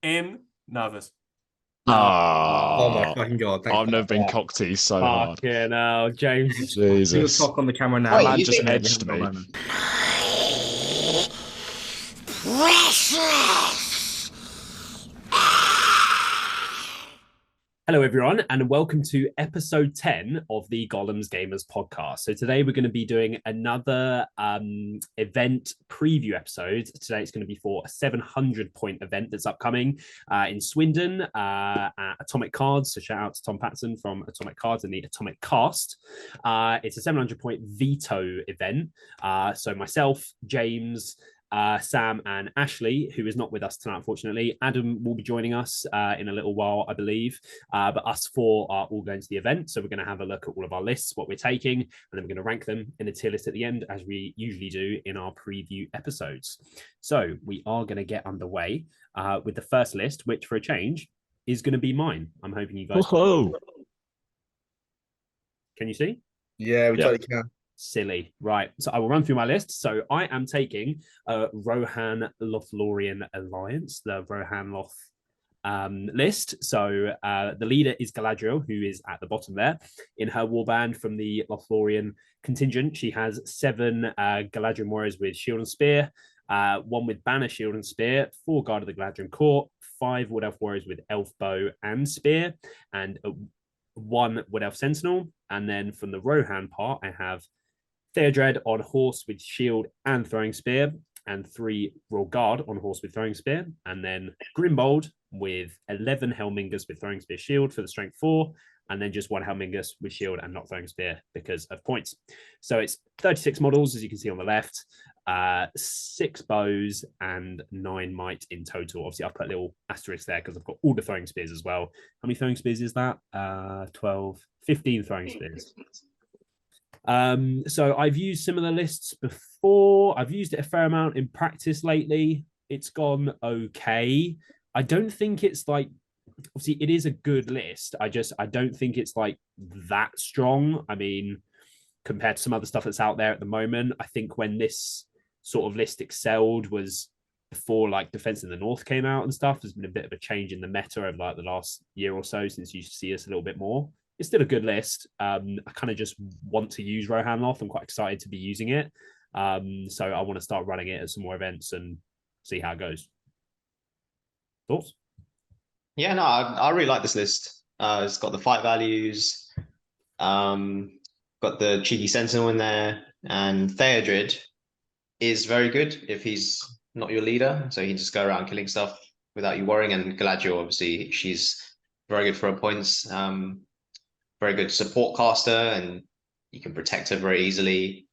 in nervous. Oh my Ah, fucking god! Thanks I've for never that. been Yeah. cock teased so hard. Fucking hell, James. Do the Jesus. cock on the camera That now. man I'm Wait, you just just think saying we edged haven't got a me. moment. precious? Hello, everyone, and welcome to episode 10 of the Gollum's Gamers podcast. So, today we're going to be doing another event preview episode. Today it's going to be for a 700-point event that's upcoming in Swindon at Atomic Cards. So, shout out to Tom Patson from Atomic Cards and the Atomic Cast. It's a 700-point veto event. So, myself, James, Sam and Ashley, who is not with us tonight, unfortunately. Adam will be joining us in a little while, I believe. But us four are all going to the event. So we're going to have a look at all of our lists, what we're taking, and then we're going to rank them in a tier list at the end, as we usually do in our preview episodes. So we are going to get underway with the first list, which for a change is going to be mine. I'm hoping you guys can you see? Yeah, we Yeah. totally can. Silly. Right. So I will run through my list. So I am taking Rohan Lothlorien Alliance, the Rohan Loth list. So the leader is Galadriel, who is at the bottom there. In her warband from the Lothlorien contingent, she has 7 Galadriel warriors with shield and spear, 1 with banner, shield and spear, 4 guard of the Galadriel court, 5 wood elf warriors with elf bow and spear, and 1 wood elf sentinel. And then from the Rohan part, I have Theodred on horse with shield and throwing spear, and 3 Royal Guard on horse with throwing spear, and then Grimbold with 11 Helmingers with throwing spear shield for the strength 4, and then just 1 Helmingus with shield and not throwing spear because of points. So it's 36 models, as you can see on the left, 6 bows and 9 might in total. Obviously, I've put a little asterisk there because I've got all the throwing spears as well. How many throwing spears is that? 12, 15 throwing spears. So I've used similar lists before. I've used it a fair amount in practice lately. It's gone okay. I don't think it's like, obviously it is a good list. I don't think it's like that strong. I mean, compared to some other stuff that's out there at the moment, I think when this sort of list excelled was before like Defense in the North came out and stuff. There's been a bit of a change in the meta over like the last year or so since you see us a little bit more. It's still a good list. I kind of just want to use Rohan Loth. I'm quite excited to be using it. So I want to start running it at some more events and see how it goes. Thoughts? Yeah, no, I really like this list. It's got the fight values, got the cheeky sentinel in there, and Theodred is very good if he's not your leader, so he can just go around killing stuff without you worrying. And Galadriel, obviously, she's very good for her points. Very good support caster, and you can protect her very easily.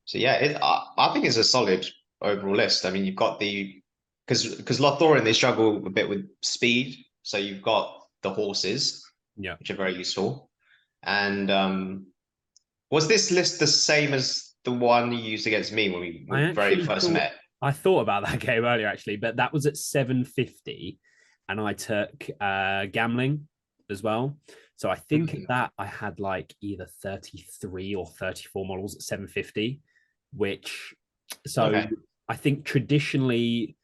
So yeah, I think it's a solid overall list. I mean, you've got the because Lothlorien they struggle a bit with speed, so you've got the horses, Yeah, which are very useful. And was this list the same as the one you used against me when we I very actually first met? I thought about that game earlier actually, but that was at 750, and I took gambling as well. So I think that I had like either 33 or 34 models at 750, which so Okay. I think traditionally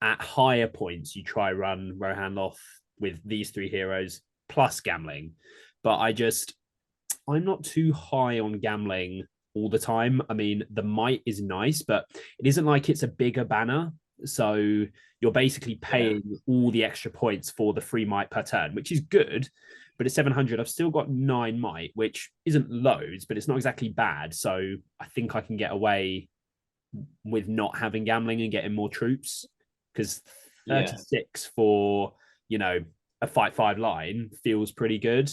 at higher points you try run Rohan Loth with these 3 heroes plus gambling. But I'm not too high on gambling all the time. I mean, the might is nice, but it isn't like it's a bigger banner. So you're basically paying all the extra points for the free might per turn, which is good. But at 700, I've still got 9 might, which isn't loads, but it's not exactly bad. So I think I can get away with not having gambling and getting more troops because Yeah. 36 for, a fight 5 line feels pretty good.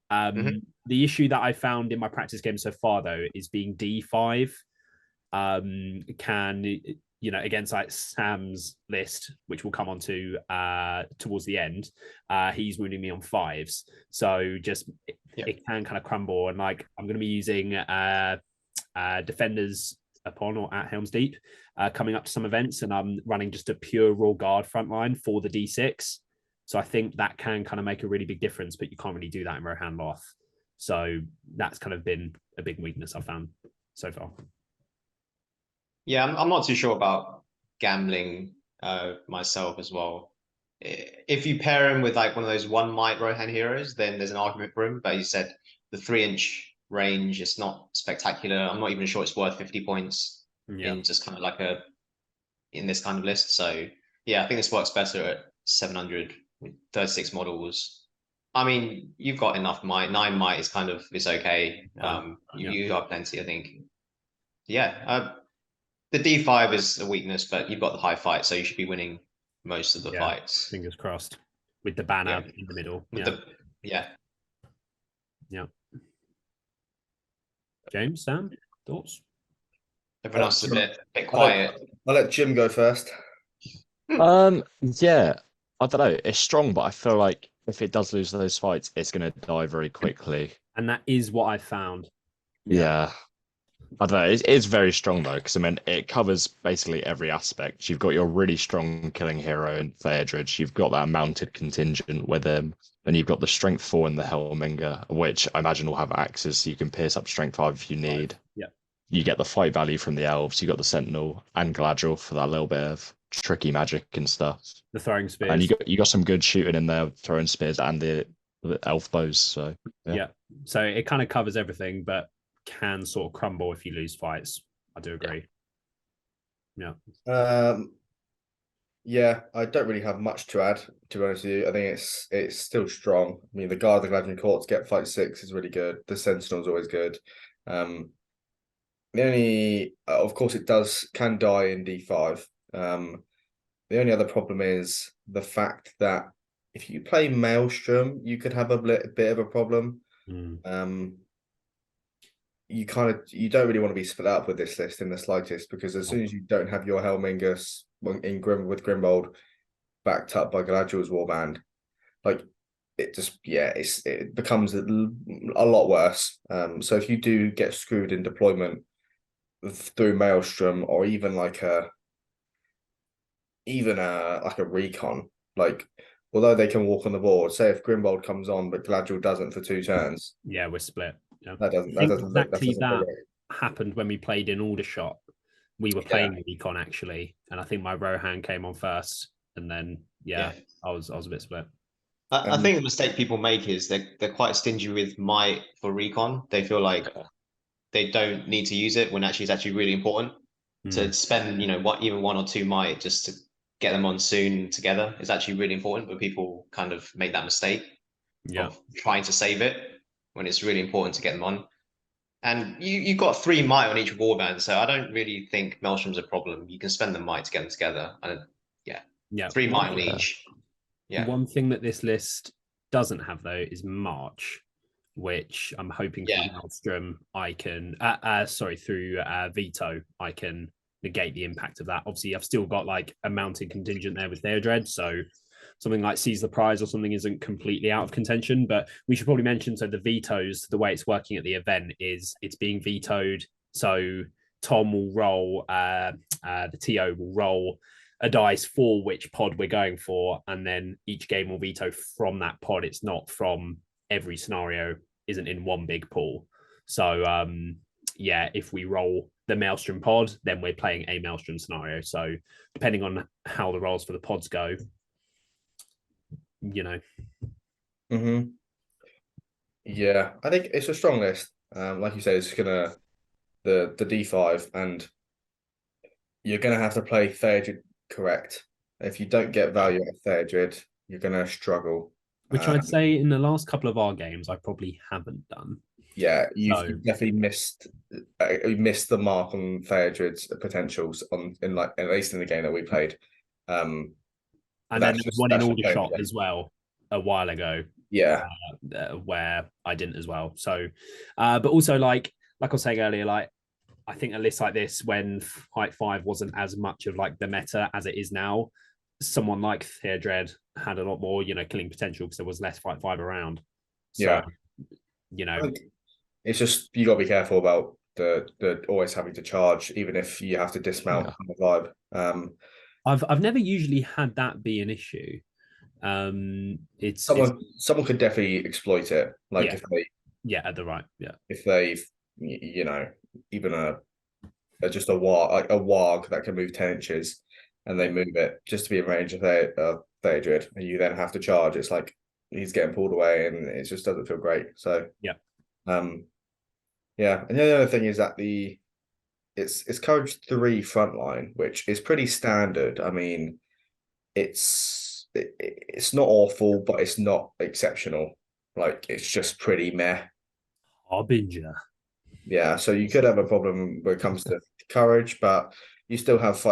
The issue that I found in my practice game so far, though, is being D5 can, against like Sam's list, which we'll come on to towards the end, he's wounding me on 5s. So just it can kind of crumble. And like I'm going to be using defenders upon or at Helm's Deep coming up to some events, and I'm running just a pure Raw Guard frontline for the D6. So I think that can kind of make a really big difference, but you can't really do that in Rohan Loth. So that's kind of been a big weakness I've found so far. Yeah, I'm not too sure about gambling myself as well. if you pair him with like one of those one might Rohan heroes, then there's an argument for him. But you said the 3-inch range is not spectacular. I'm not even sure it's worth 50 points in just kind of like in this kind of list. So yeah, I think this works better at 700 with 36 models. I mean, you've got enough might. 9 might is kind of is okay. You got plenty, I think. Yeah, the D5 is a weakness, but you've got the high fight, so you should be winning most of the fights. Fingers crossed. With the banner in the middle. Yeah. James, Sam, thoughts? Everyone else is a bit quiet. I'll let Jim go first. Yeah, I don't know. It's strong, but I feel like if it does lose those fights, it's going to die very quickly. And that is what I found. Yeah. I don't know. It's very strong though, because I mean, it covers basically every aspect. You've got your really strong killing hero in Theodred. You've got that mounted contingent with him. Then you've got the strength 4 in the Helminger, which I imagine will have axes, so you can pierce up strength 5 if you need. Yeah. You get the fight value from the elves. You got the Sentinel and Galadriel for that little bit of tricky magic and stuff. The throwing spears. And you got some good shooting in there, throwing spears and the elf bows. So yeah. So it kind of covers everything, but can sort of crumble if you lose fights. I do agree. Yeah, I don't really have much to add, to be honest with you. I think it's still strong. I mean, the Guard of the Gladden Courts get fight 6 is really good. The Sentinel's always good. The only, of course, it can die in D5. The only other problem is the fact that if you play Maelstrom, you could have a bit of a problem. You don't really want to be split up with this list in the slightest, because as soon as you don't have your Helmingus with Grimbold backed up by Galadriel's warband, like it just it becomes a lot worse. So if you do get screwed in deployment through Maelstrom, or even like a recon, like although they can walk on the board, say if Grimbold comes on but Galadriel doesn't for 2 turns, we're split. Yeah. That happened when we played in Aldershot. We were playing recon actually, and I think my Rohan came on first, and then I was a bit split. I think the mistake people make is they're quite stingy with might for recon. They feel like they don't need to use it when actually it's actually really important to spend even 1 or 2 might just to get them on soon together is actually really important. But people kind of make that mistake of trying to save it when it's really important to get them on. And you've got 3 might on each warband, so I don't really think Maelstrom's a problem. You can spend the might to get them together. And 3 might on each. Yeah. One thing that this list doesn't have though is March, which I'm hoping through Maelstrom I can through Veto I can negate the impact of that. Obviously, I've still got like a mounted contingent there with Theodred, so something like Seize the Prize or something isn't completely out of contention. But we should probably mention, so the vetoes, the way it's working at the event is it's being vetoed. So Tom will roll, the TO will roll a dice for which pod we're going for, and then each game will veto from that pod. It's not from every scenario, isn't in one big pool. So if we roll the Maelstrom pod, then we're playing a Maelstrom scenario. So depending on how the rolls for the pods go, Yeah, I think it's a strong list. Like you said, it's gonna the D5, and you're gonna have to play Theodred correct. If you don't get value out of Theodred, you're gonna struggle. Which I'd say in the last couple of our games, I probably haven't done. Yeah, you've definitely missed the mark on Theodred's potentials at least in the game that we played. And then there was one in Aldershot as well a while ago. Yeah. Where I didn't as well. So, but also like I was saying earlier, like I think a list like this, when Fight 5 wasn't as much of like the meta as it is now, someone like Theodred had a lot more, killing potential because there was less Fight 5 around. So, it's just you gotta be careful about the always having to charge, even if you have to dismount on the vibe. I've never usually had that be an issue. It's someone could definitely exploit it. Like if they at the right if they've even just a warg that can move 10 inches and they move it just to be in range of Theodred, and you then have to charge. It's like he's getting pulled away, and it just doesn't feel great. So Yeah. Yeah, and the other thing is that it's courage 3 frontline, which is pretty standard. I mean, it's not awful, but it's not exceptional. Like it's just pretty meh. Harbinger. Yeah, so you could have a problem when it comes to courage, but you still have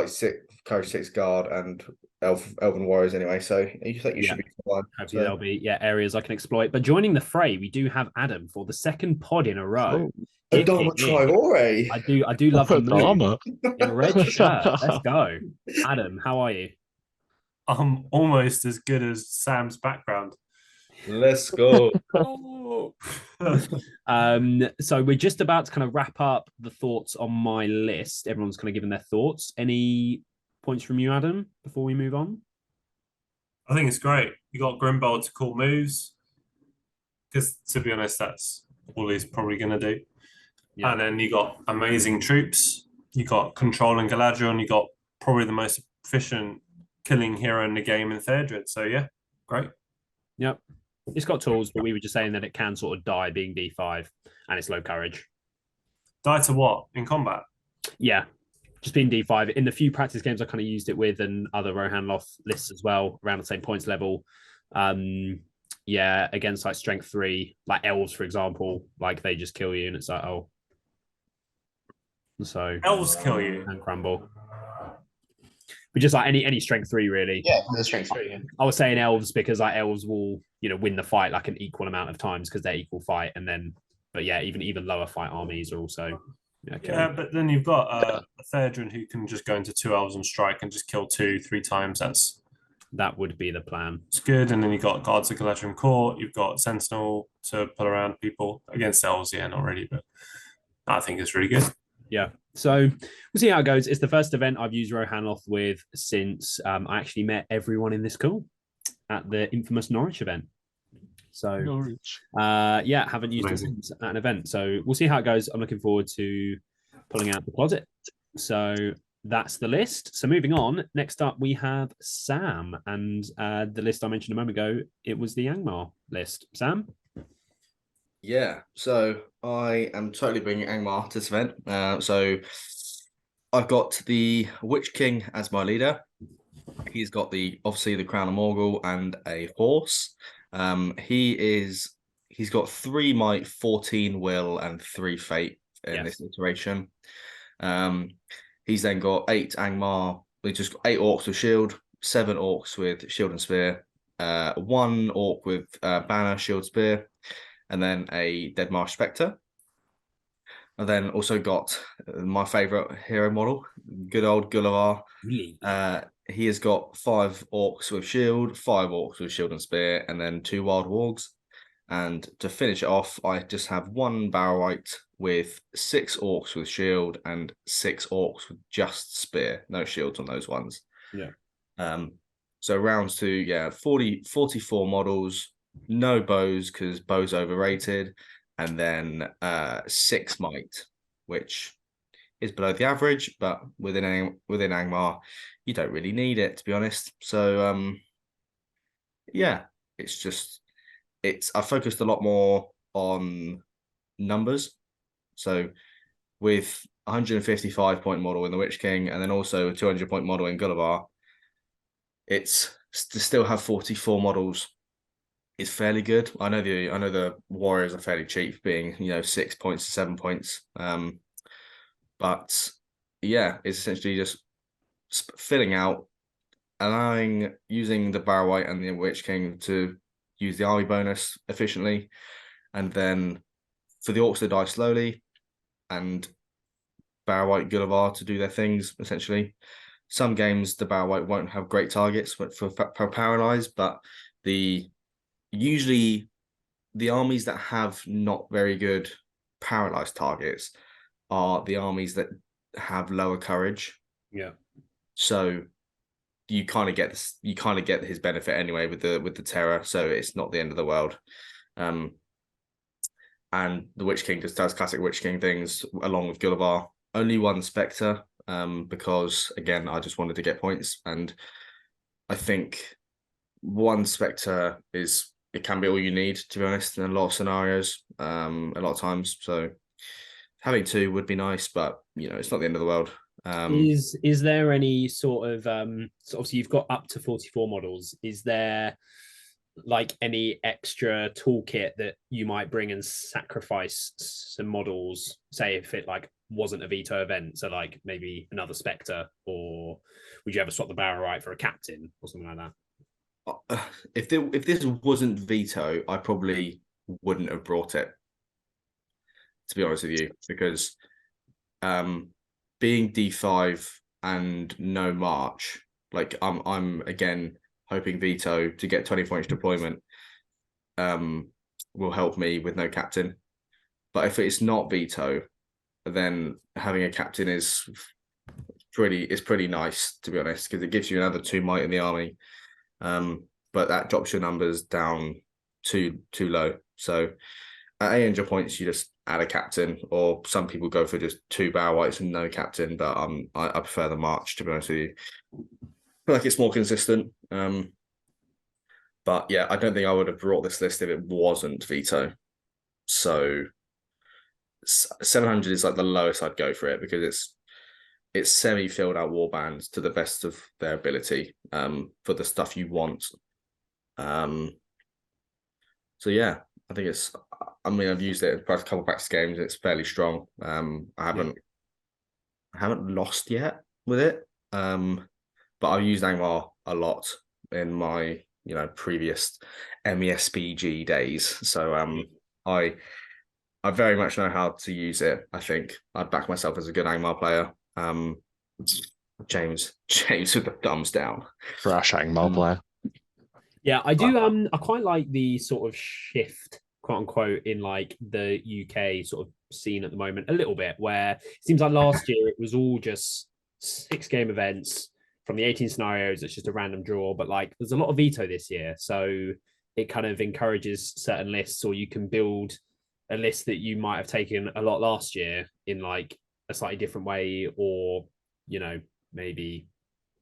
courage 6 guard and elven warriors anyway. So you think you should be fine. Hopefully there'll be areas I can exploit. But joining the fray, we do have Adam for the second pod in a row. Adama Traore. I do love the move Adama. in a red shirt. Let's go, Adam. How are you? I'm almost as good as Sam's background. Let's go. So we're just about to kind of wrap up the thoughts on my list. Everyone's kind of given their thoughts. Any points from you, Adam, before we move on? I think it's great. You got Grimbold to call moves, because to be honest, that's all he's probably going to do. Yeah. And then you got amazing troops. You got Control and Galadriel, and you got probably the most efficient killing hero in the game in Theodred. So yeah, great. Yep. It's got tools, but we were just saying that it can sort of die being D5 and it's low courage. Die to what? In combat? Yeah. Just being D5. In the few practice games I kind of used it with and other Rohan Loth lists as well, around the same points level. Yeah, against like strength 3, like elves, for example, like they just kill you and it's like, oh. So elves kill you and crumble. But just like any strength 3, really. Yeah, the strength 3. Yeah. I was saying elves because like elves will, win the fight like an equal amount of times because they're equal fight, and then, but yeah, even lower fight armies are also. Yeah, but then you've got a Theodred who can just go into 2 elves and strike and just kill 2-3 times. That would be the plan. It's good, and then you've got Guards of Galadriel Court. You've got Sentinel to pull around people against elves. Yeah, not really, but I think it's really good. Yeah. So we'll see how it goes. It's the first event I've used Rohan Loth with since I actually met everyone in this call at the infamous Norwich event. So, yeah, haven't used it since at an event. So we'll see how it goes. I'm looking forward to pulling out the closet. So that's the list. So moving on, next up we have Sam. And the list I mentioned a moment ago, it was the Angmar list. Sam? Yeah, so I am totally bringing Angmar to this event. So I've got the Witch King as my leader. He's got obviously the Crown of Morgul and a horse. He's got 3 might, 14 will, and 3 fate in this iteration. He's then got 8 Angmar. We just got 8 orcs with shield, 7 orcs with shield and spear, 1 orc with banner, shield, spear, and then a Dead Marsh Spectre. And then also got my favorite hero model, good old Gullivar. He has got 5 orcs with shield, 5 orcs with shield and spear, and then 2 wild wargs. And to finish it off, I just have 1 Barrow-wight with 6 orcs with shield and 6 orcs with just spear. No shields on those ones. Yeah. So rounds to 44 models. No bows because bows overrated, and then 6 might, which is below the average, but within Angmar, you don't really need it, to be honest. So yeah, I focused a lot more on numbers. So with 155 point model in the Witch King, and then also a 200 point model in Gullivar, it's to still have 44 models. Is fairly good. I know the warriors are fairly cheap, being 6 points to 7 points. But yeah, it's essentially just filling out, using the Barrow-wight and the Witch King to use the army bonus efficiently, and then for the orcs to die slowly, and Barrow-wight, Gullivar to do their things essentially. Some games the Barrow-wight won't have great targets for paralyzed, but usually the armies that have not very good paralyzed targets are the armies that have lower courage. Yeah. So you kind of get his benefit anyway with the terror, so it's not the end of the world. And the Witch King just does classic Witch King things along with Gullivar. Only 1 Spectre, because again I just wanted to get points, and I think one Spectre it can be all you need, to be honest, in a lot of scenarios, a lot of times. So having two would be nice, but it's not the end of the world. Is there any sort of so obviously you've got up to 44 models? Is there like any extra toolkit that you might bring and sacrifice some models? Say if it like wasn't a veto event, so like maybe another Spectre, or would you ever swap the barrel right for a captain or something like that? If this wasn't veto, I probably wouldn't have brought it, to be honest with you, because being D5 and no March, like I'm again hoping veto to get 20 points deployment will help me with no captain. But if it's not veto, then having a captain is pretty nice, to be honest, because it gives you another 2 might in the army. But that drops your numbers down too low. So at 800 points, you just add a captain, or some people go for just 2 barrel whites and no captain. But I prefer the March, to be honest with you. I feel like it's more consistent. But yeah, I don't think I would have brought this list if it wasn't veto. So 700 is like the lowest I'd go for it, because it's semi-filled out warbands to the best of their ability for the stuff you want. So yeah, I think I've used it in a couple of practice games. It's fairly strong. I haven't lost yet with it. But I've used Angmar a lot in my previous MESBG days. So I very much know how to use it. I think I'd back myself as a good Angmar player. James with the thumbs down. Crash Angmar player. Yeah, I do. I quite like the sort of shift, quote unquote, in like the UK sort of scene at the moment a little bit, where it seems like last year it was all just 6-game events from the 18 scenarios. It's just a random draw, but like there's a lot of veto this year, so it kind of encourages certain lists, or you can build a list that you might have taken a lot last year in like a slightly different way, or maybe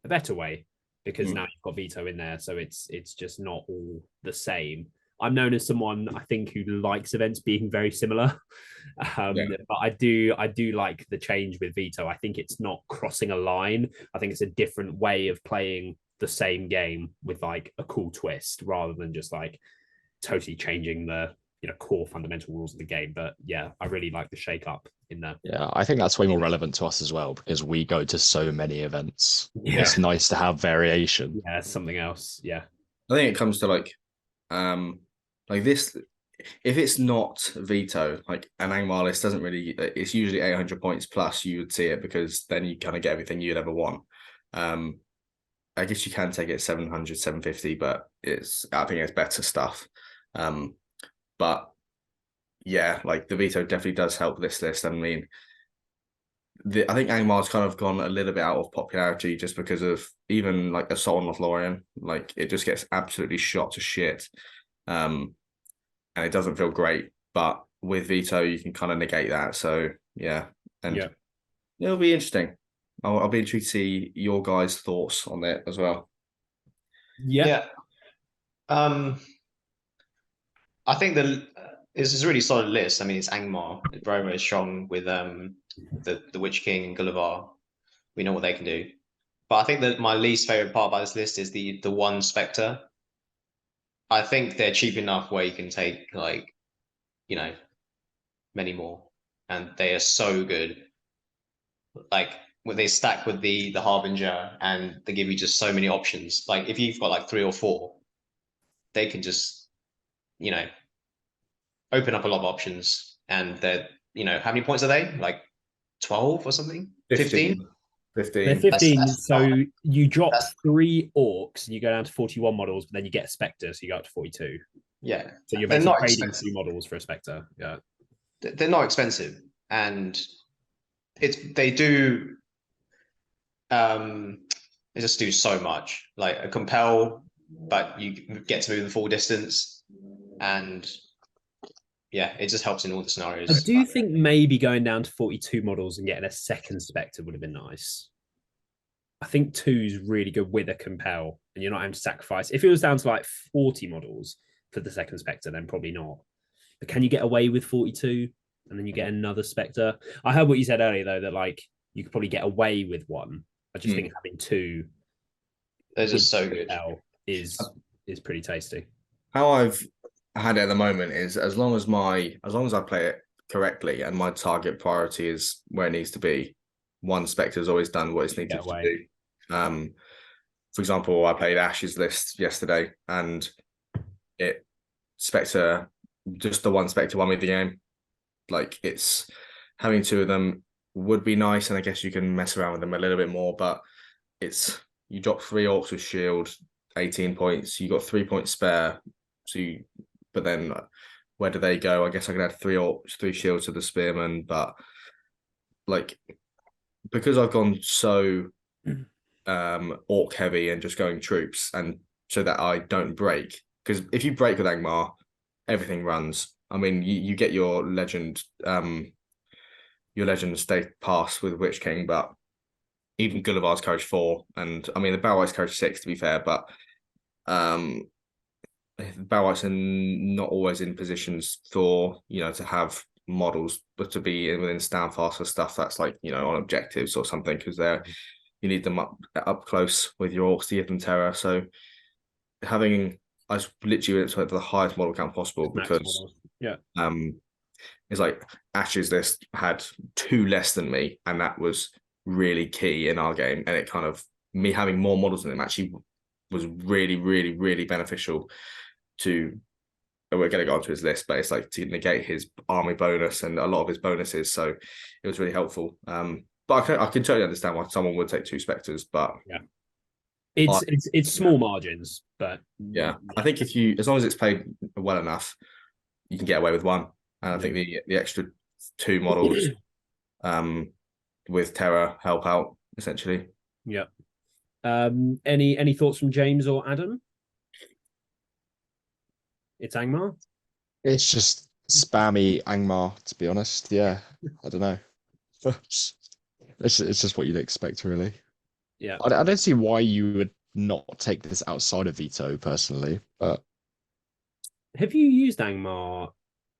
a better way, because now you've got veto in there, so it's just not all the same. I'm known as someone, I think, who likes events being very similar, but I do like the change with veto. I think it's not crossing a line. I think it's a different way of playing the same game with like a cool twist, rather than just like totally changing the core fundamental rules of the game. But yeah, I really like the shake up in there. Yeah, I think that's way more relevant to us as well, because we go to so many events. Yeah. It's nice to have variation. Yeah, something else. Yeah. I think it comes to like this. If it's not veto, like an Angmar list doesn't really, it's usually 800 points plus, you would see it, because then you kind of get everything you'd ever want. I guess you can take it 700, 750, but I think it's better stuff. But yeah, like the veto definitely does help this list. I mean, I think Angmar's kind of gone a little bit out of popularity just because of even like Assault on Lothlorien. Like it just gets absolutely shot to shit. And it doesn't feel great. But with veto, you can kind of negate that. So yeah. And it'll be interesting. I'll be intrigued to see your guys' thoughts on it as well. Yeah. I think this is a really solid list. I mean, it's Angmar, very, very strong with the Witch King and Gulliver. We know what they can do. But I think that my least favorite part about this list is the one Spectre. I think they're cheap enough where you can take like, many more, and they are so good. Like when they stack with the Harbinger, and they give you just so many options. Like if you've got like 3 or 4, they can just open up a lot of options, and they're how many points are they, like 12 or something? 15. They're 15. That's so you drop 3 orcs and you go down to 41 models, but then you get a Spectre, so you go up to 42. Yeah, so you're basically trading 2 models for a Spectre. Yeah, they're not expensive, and they just do so much. Like a compel, but you get to move the full distance, and yeah, it just helps in all the scenarios. I do think maybe going down to 42 models and getting a second Spectre would have been nice. I think 2 is really good with a compel. and you're not having to sacrifice. If it was down to like 40 models for the second Spectre, then probably not. But can you get away with 42 and then you get another Spectre? I heard what you said earlier, though, that like you could probably get away with one. I just think having two, those are so good, is pretty tasty. How I've had it at the moment is as long as I play it correctly and my target priority is where it needs to be, one Spectre has always done what it's needed to do. For example, I played Ash's list yesterday and Spectre, just the one Spectre won me the game. Like, it's having two of them would be nice, and I guess you can mess around with them a little bit more, but you drop 3 orcs with shield, 18 points, you got 3 points spare. But then where do they go? I guess I could add 3 orcs, 3 shields to the spearman, but like, because I've gone so orc heavy and just going troops, and so that I don't break, because if you break with Angmar, everything runs. I mean, you get your legend state pass with Witch King, but even Gullivar's courage 4, and I mean the Balrog's courage 6 to be fair, but Balrogs are not always in positions for to have models, but to be within stand fast for stuff that's like on objectives or something, because you need them up close with your orcs to give them terror. So I literally went for the highest model count possible because it's like Ash's list had 2 less than me, and that was really key in our game. And it kind of, me having more models than him actually was really, really, really beneficial to, we're going to go onto his list, but it's like to negate his army bonus and a lot of his bonuses. So it was really helpful. But I can totally understand why someone would take 2 Spectres, but it's small margins, but I think as long as it's played well enough, you can get away with 1. And I think the extra 2 models with terror help out essentially. Yeah. Any thoughts from James or Adam? It's Angmar. It's just spammy Angmar, to be honest. Yeah, I don't know. It's just what you'd expect, really. Yeah. I don't see why you would not take this outside of veto, personally. But have you used Angmar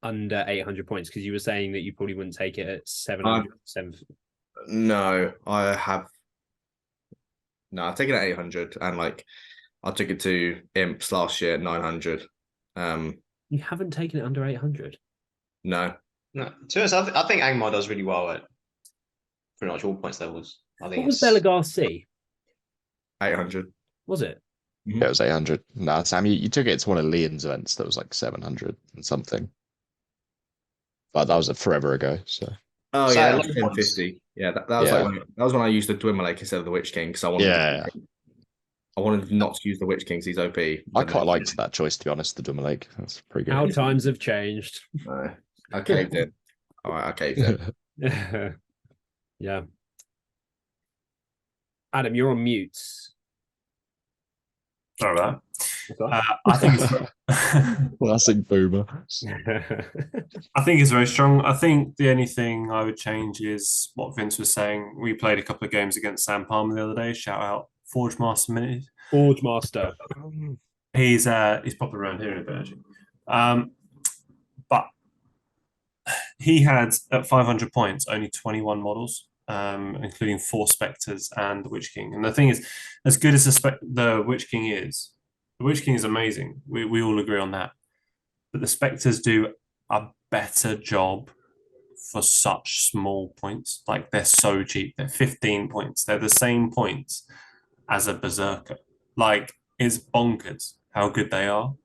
under 800 points? Because you were saying that you probably wouldn't take it at 700. No, I have. No, I've taken it at 800, and like I took it to Imps last year at 900. You haven't taken it under 800? No. To be honest, I think Angmar does really well at pretty much all points levels. I think what was Belagar C? 800. Was it? Mm-hmm. It was 800. Nah, Sam, you took it to one of Leon's events that was like 700 and something. But that was forever ago. So. Oh yeah, that was 1050. Yeah, that was that was when I used the Dwimmerlake instead of the Witch King, because I wanted not to use the Witch King because he's OP. I quite liked that choice, to be honest, the Dwimmerlake. That's pretty good. How times have changed. I caved in. All right, I caved in. Yeah. Adam, you're on mute. Sorry about that. I think it's classic boomer. I think it's very strong. I think the only thing I would change is what Vince was saying. We played a couple of games against Sam Palmer the other day. Shout out Forge Master Minute. Forge Master. He's popping around here in a bit, actually. But he had at 500 points only 21 models, including 4 Spectres and the Witch King. And the thing is, as good as the Witch King is, the Witch King is amazing. We all agree on that. But the Spectres do a better job for such small points. Like, they're so cheap. They're 15 points. They're the same points as a Berserker. Like, it's bonkers how good they are.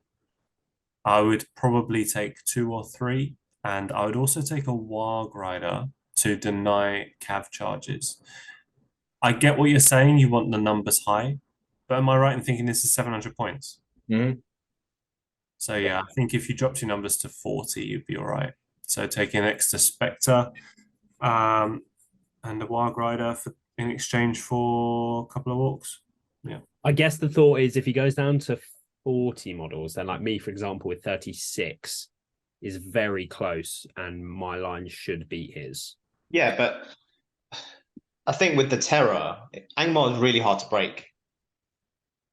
I would probably take 2 or 3, and I would also take a Warg Rider to deny cav charges. I get what you're saying. You want the numbers high, but am I right in thinking this is 700 points? Mm-hmm. So yeah, I think if you dropped your numbers to 40, you'd be all right. So taking an extra Spectre and a Warg Rider in exchange for a couple of orcs. Yeah. I guess the thought is if he goes down to 40 models, then like me, for example, with 36 is very close, and my line should beat his. Yeah, but I think with the terror, Angmar is really hard to break.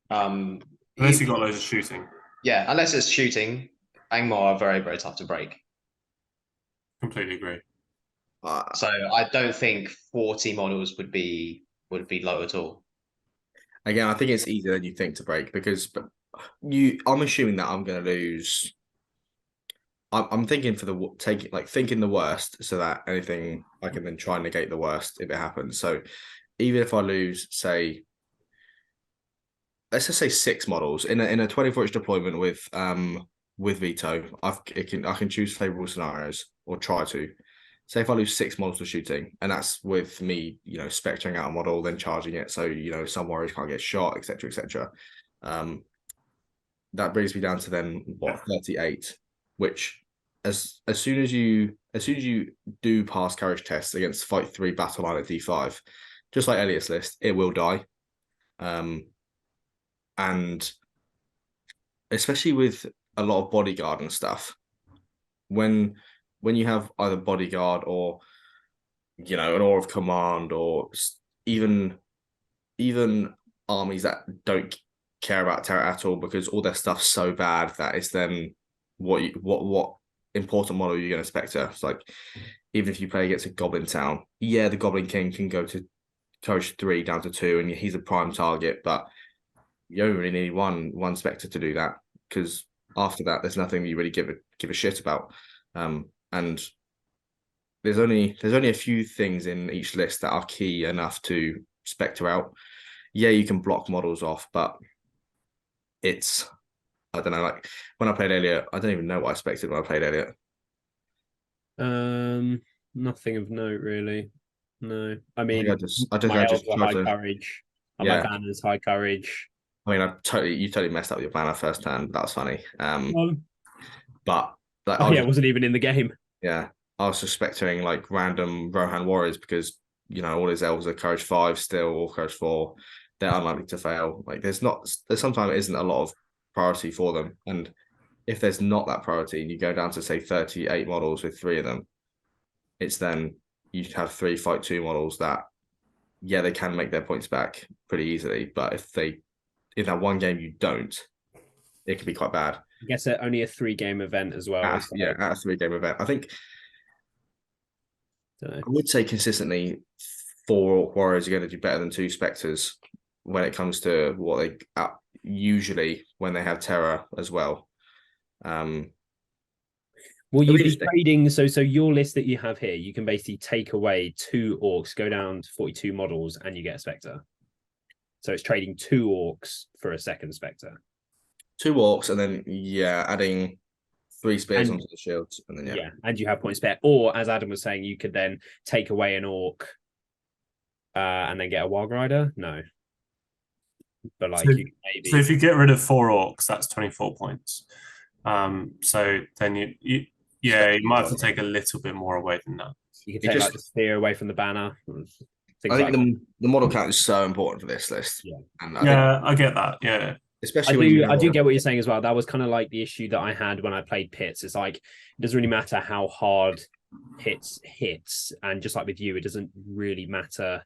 Unless you got loads of shooting. Yeah, unless it's shooting, Angmar are very, very tough to break. Completely agree. So I don't think 40 models would be low at all. Again, I think it's easier than you think to break because I'm assuming that I'm going to lose. I'm thinking thinking the worst so that anything I can then try and negate the worst if it happens. So even if I lose, say, let's just say 6 models in a 24-inch deployment with veto, I can choose favorable scenarios or try to. Say if I lose 6 models to shooting, and that's with me, spectring out a model, then charging it, so some warriors can't get shot, etc., etc. That brings me down to then 38, which as soon as you do pass courage tests against fight 3 battle line at D5, just like Elliot's list, it will die. And especially with a lot of bodyguard and stuff, when you have either bodyguard or an awe of command, or even armies that don't care about terror at all because all their stuff's so bad that it's then what important model you're going to spectre. It's like, even if you play against a goblin town, the Goblin King can go to courage 3 down to 2 and he's a prime target, but you only really need one spectre to do that, because after that there's nothing you really give a shit about. And there's only a few things in each list that are key enough to spectre out. You can block models off, but it's, I don't know, like when I played Elliot, I don't even know what I expected when I played Elliot. Nothing of note really. No, I mean, I just my elves tried are high to. courage. And my banner's high courage. I mean, you totally messed up your banner first turn. That's funny. But like, it wasn't even in the game. Yeah, I was suspecting like random Rohan warriors because all his elves are courage 5 still, or courage 4. They're unlikely to fail. Like there's sometimes it isn't a lot of priority for them, and if there's not that priority and you go down to say 38 models with 3 of them, it's then you have 3 fight 2 models that they can make their points back pretty easily, but if that one game you don't, it can be quite bad. I guess it's only a 3-game event as well. At a 3-game event. I think I would say consistently 4 Orc Warriors are going to do better than 2 Spectres when it comes to what they usually when they have terror as well. Will you be trading? So your list that you have here, you can basically take away 2 orcs, go down to 42 models, and you get a Spectre. So it's trading 2 orcs for a second Spectre. 2 orcs, and then adding 3 spears onto the shields, and then and you have point spare. Or as Adam was saying, you could then take away an orc, and then get a Wild Rider. No, but like you maybe. So if you get rid of 4 orcs, that's 24 points. So then you might have to take a little bit more away than that. You can take like the spear away from the banner. I think the model count is so important for this list. Yeah, and I get that. Yeah, especially I do get what you're saying as well. That was kind of like the issue that I had when I played Pits. It's like it doesn't really matter how hard Pits hits, and just like with you, it doesn't really matter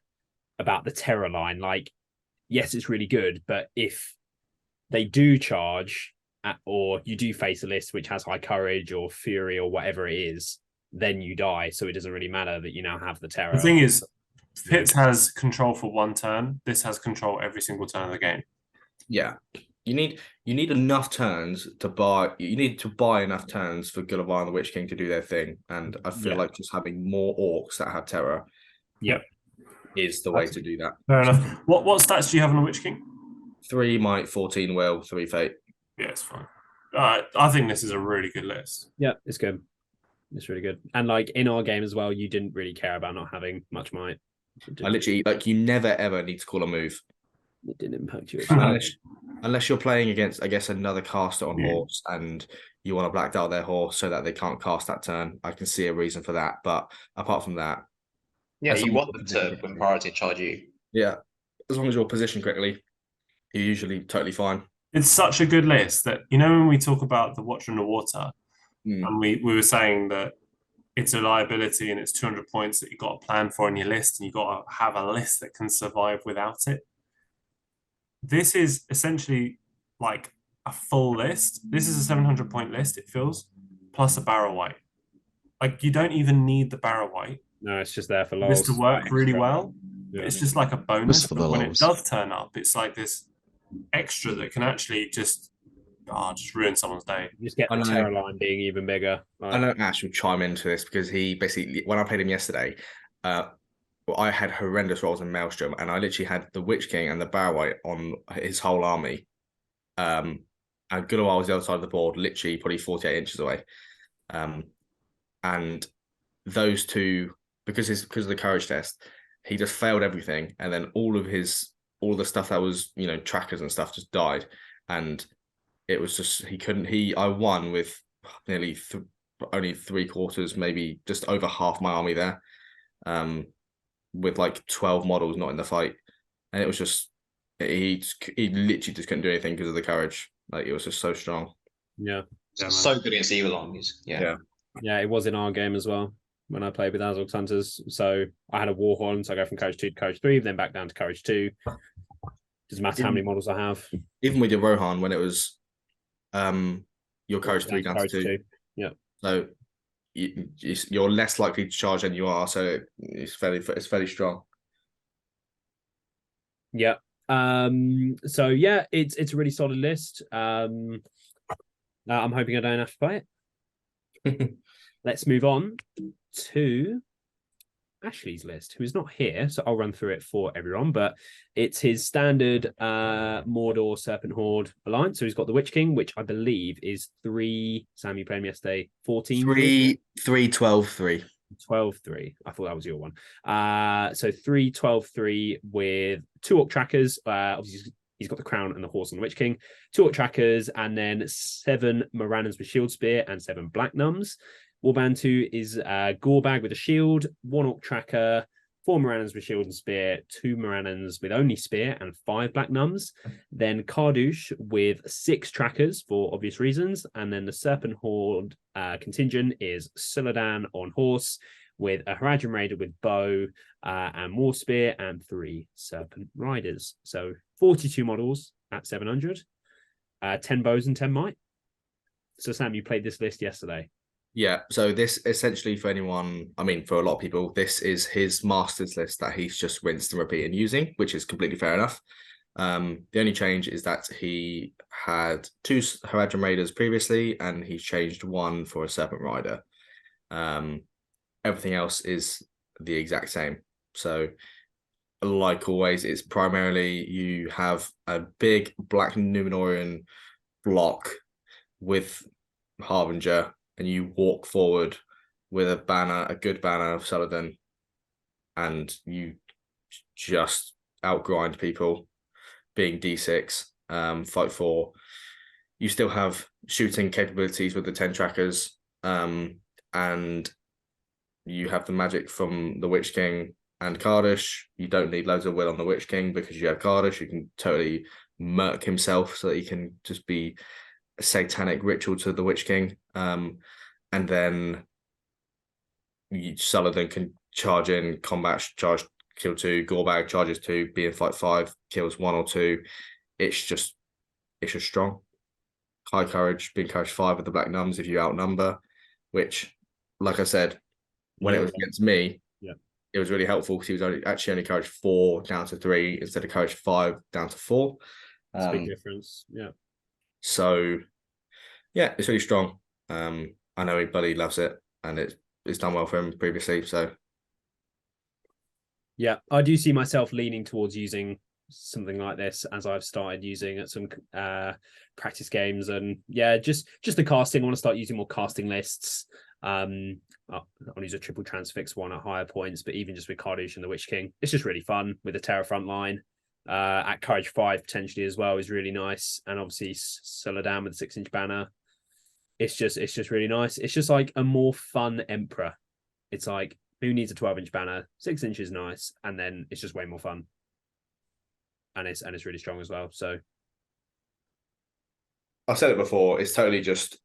about the terror line. Like, yes, it's really good, but if they do charge or you do face a list which has high courage or fury or whatever it is, then you die. So it doesn't really matter that you now have the terror. The thing is, Pits has control for 1 turn. This has control every single turn of the game. Yeah, you need enough turns to buy. You need to buy enough turns for Gollum and the Witch King to do their thing, and I feel like just having more orcs that have terror, is the way to do that. Fair enough. What stats do you have on the Witch King? 3 might, 14 will, 3 fate. Yeah, it's fine. I think this is a really good list. Yeah, it's good. It's really good. And like in our game as well, you didn't really care about not having much might. I literally, like, you never ever need to call a move. It didn't impact you. Unless you're playing against, I guess, another caster on horse and you want to black out their horse so that they can't cast that turn. I can see a reason for that. But apart from that. Yeah, you want them to, with priority, charge you. Yeah. As long as you're positioned correctly, you're usually totally fine. It's such a good list that, when we talk about the Watcher in the Water, and we were saying that it's a liability and it's 200 points that you've got to plan for in your list, and you've got to have a list that can survive without it. this is essentially like a full list. This is a 700 point list, it feels, plus a barrel white. Like, you don't even need the barrel white No, it's just there for for this to lols. work really Extra. well. Yeah. It's just like a bonus. Just for But the when it lols. does turn up, it's like this extra that can actually just ruin someone's day. You just get I the know. terror line being even bigger. I know Ash will chime into this because he basically, when I played him yesterday, I had horrendous rolls in Maelstrom, and I literally had the Witch King and the Barrow White on his whole army. And Gollum was the other side of the board, literally probably 48 inches away. And those two, because of the courage test, he just failed everything, and then all the stuff that was, you know, trackers and stuff just died, and it was just I won with nearly only 3/4, maybe just over half my army there, with like 12 models not in the fight, and it was just he literally just couldn't do anything because of the courage. Like, it was just so strong. Yeah. So good against evil armies. Yeah. Yeah, it was in our game as well when I played with Azog Hunters. So I had a Warhorn, so I go from Courage 2 to Courage 3, then back down to Courage 2. Doesn't matter how many models I have. Even with your Rohan, when it was your Courage 3 down to 2. Yeah. So you're less likely to charge than you are, so it's fairly strong. Yeah. So yeah, it's a really solid list. I'm hoping I don't have to play it. Let's move on to Ashley's list, who is not here, so I'll run through it for everyone. But it's his standard Mordor Serpent Horde alliance. So he's got the Witch King, which I believe is 3. Sam, you played him yesterday. 14. 3, 12, 3. 12-3. I thought that was your one. So 3, 12, 3 with 2 Orc trackers. Obviously, he's got the crown and the horse on the Witch King. 2 Orc trackers, and then 7 Morannons with Shield Spear and 7 Black Numbs. Warband 2 is Gorbag with a shield, 1 Orc tracker, 4 Morannons with shield and spear, 2 Morannons with only spear, and 5 Black Numbs. Then Kardouche with 6 trackers for obvious reasons. And then the Serpent Horde contingent is Suladan on horse with a Haradrim Raider with bow and more spear, and 3 Serpent Riders. So 42 models at 700, 10 bows and 10 might. So Sam, you played this list yesterday. Yeah, so this essentially, for anyone, I mean, for a lot of people, this is his master's list that he's just rinsed and repeated using, which is completely fair enough. The only change is that he had 2 Haradrim Raiders previously, and he's changed 1 for a Serpent Rider. Everything else is the exact same. So, like always, it's primarily you have a big black Númenórean block with Harbinger, and you walk forward with a banner, a good banner of Saladin, and you just outgrind people, being D6, fight 4. You still have shooting capabilities with the 10 trackers, and you have the magic from the Witch King and Kardouche. You don't need loads of will on the Witch King because you have Kardouche. You can totally murk himself so that he can just be a satanic ritual to the Witch King. And then Saladin can charge in, combat, charge, kill 2. Gorbag charges 2, be in fight 5, kills 1 or 2. It's just strong. High courage, being courage 5 with the Black Numbs if you outnumber, which, like I said, when it was against me, it was really helpful because he was only courage 4 down to 3 instead of courage 5 down to 4. It's a big difference. Yeah. So, yeah, it's really strong. I know everybody loves it, and it's done well for him previously. So, yeah, I do see myself leaning towards using something like this as I've started using at some practice games, and yeah, just the casting. I want to start using more casting lists. I'll use a triple transfix one at higher points, but even just with Kardouche and the Witch King, it's just really fun with the Terror front line. At courage 5 potentially as well is really nice, and obviously Suladan with the 6-inch banner. It's just really nice. It's just like a more fun Emperor. It's like, who needs a 12-inch banner? 6 inches nice, and then it's just way more fun. And it's really strong as well. So I've said it before, it's totally just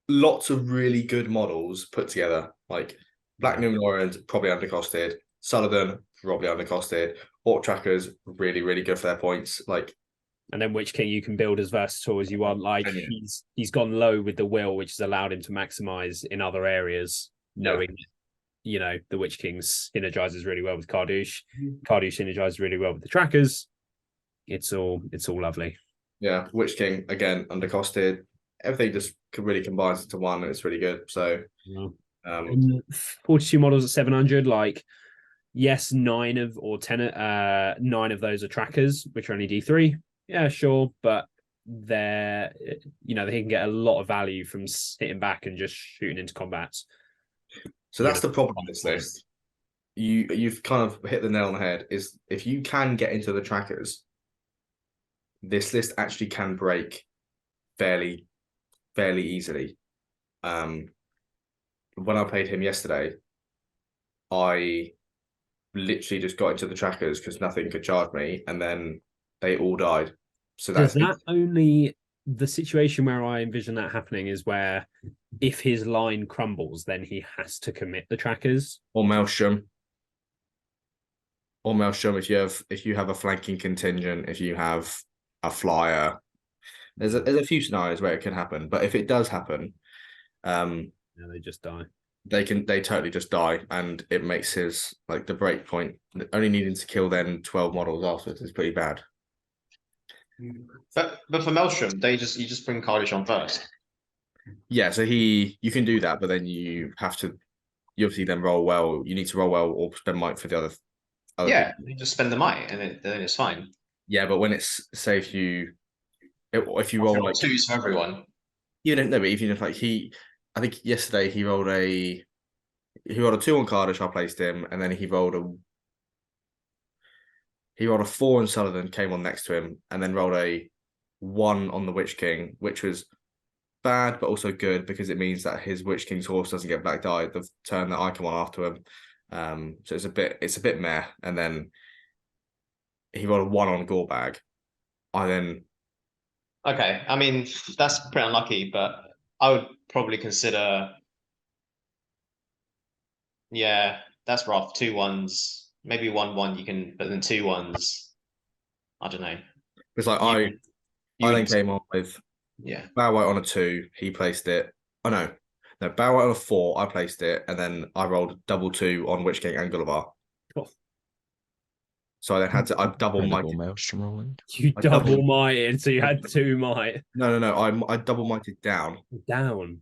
lots of really good models put together. Like Black Númenóreans probably undercosted, Saladin probably undercosted, Orc trackers really, really good for their points. Like, and then Witch King you can build as versatile as you want. Like he's gone low with the will, which has allowed him to maximize in other areas, knowing the Witch King synergizes really well with Kardouche. Kardouche synergizes really well with the trackers. It's all likely. Yeah, Witch King again undercosted. Everything just really combines into one, and it's really good. So, 42 models at 700. Like, yes, 9 of those are trackers, which are only D3. Yeah, sure, but they can get a lot of value from sitting back and just shooting into combat. So that's the problem with this list. You've kind of hit the nail on the head. Is if you can get into the trackers, this list actually can break fairly easily. When I played him yesterday, I literally just got into the trackers because nothing could charge me, and then they all died. So does that only the situation where I envision that happening is where if his line crumbles, then he has to commit the trackers. Or Maelstrom. If you have a flanking contingent, if you have a flyer, there's a few scenarios where it can happen. But if it does happen, they just die. They totally just die, and it makes his the break point only needing to kill then 12 models afterwards is pretty bad. But for Maelstrom, you just bring Kardouche on first. Yeah, so you can do that, but then you obviously then roll well. You need to roll well or spend might for the other yeah, people. You just spend the might, and then it's fine. Yeah, but when it's say if you roll like twos for everyone, you don't know. But even if I think yesterday he rolled a 2 on Kardouche. I placed him, and then he rolled a 4 on Sullivan, came on next to him, and then rolled a 1 on the Witch King, which was bad but also good because it means that his Witch King's horse doesn't get black died the turn that I come on after him. So it's a bit meh. And then he rolled a 1 on Gorbag. Okay, I mean that's pretty unlucky, but I would probably consider. Yeah, that's rough. 2 1s, maybe 1 you can, but then 2 1s. I don't know. It's like I then came on with Bow White on a 2. He placed it. Oh no, Bow White on a 4. I placed it, and then I rolled double 2 on Witch King and Gulliver. Oh. So I then had to double mighted. Maelstrom rolling. You double mighted, so you had 2 might. No. I double mighted down. Down.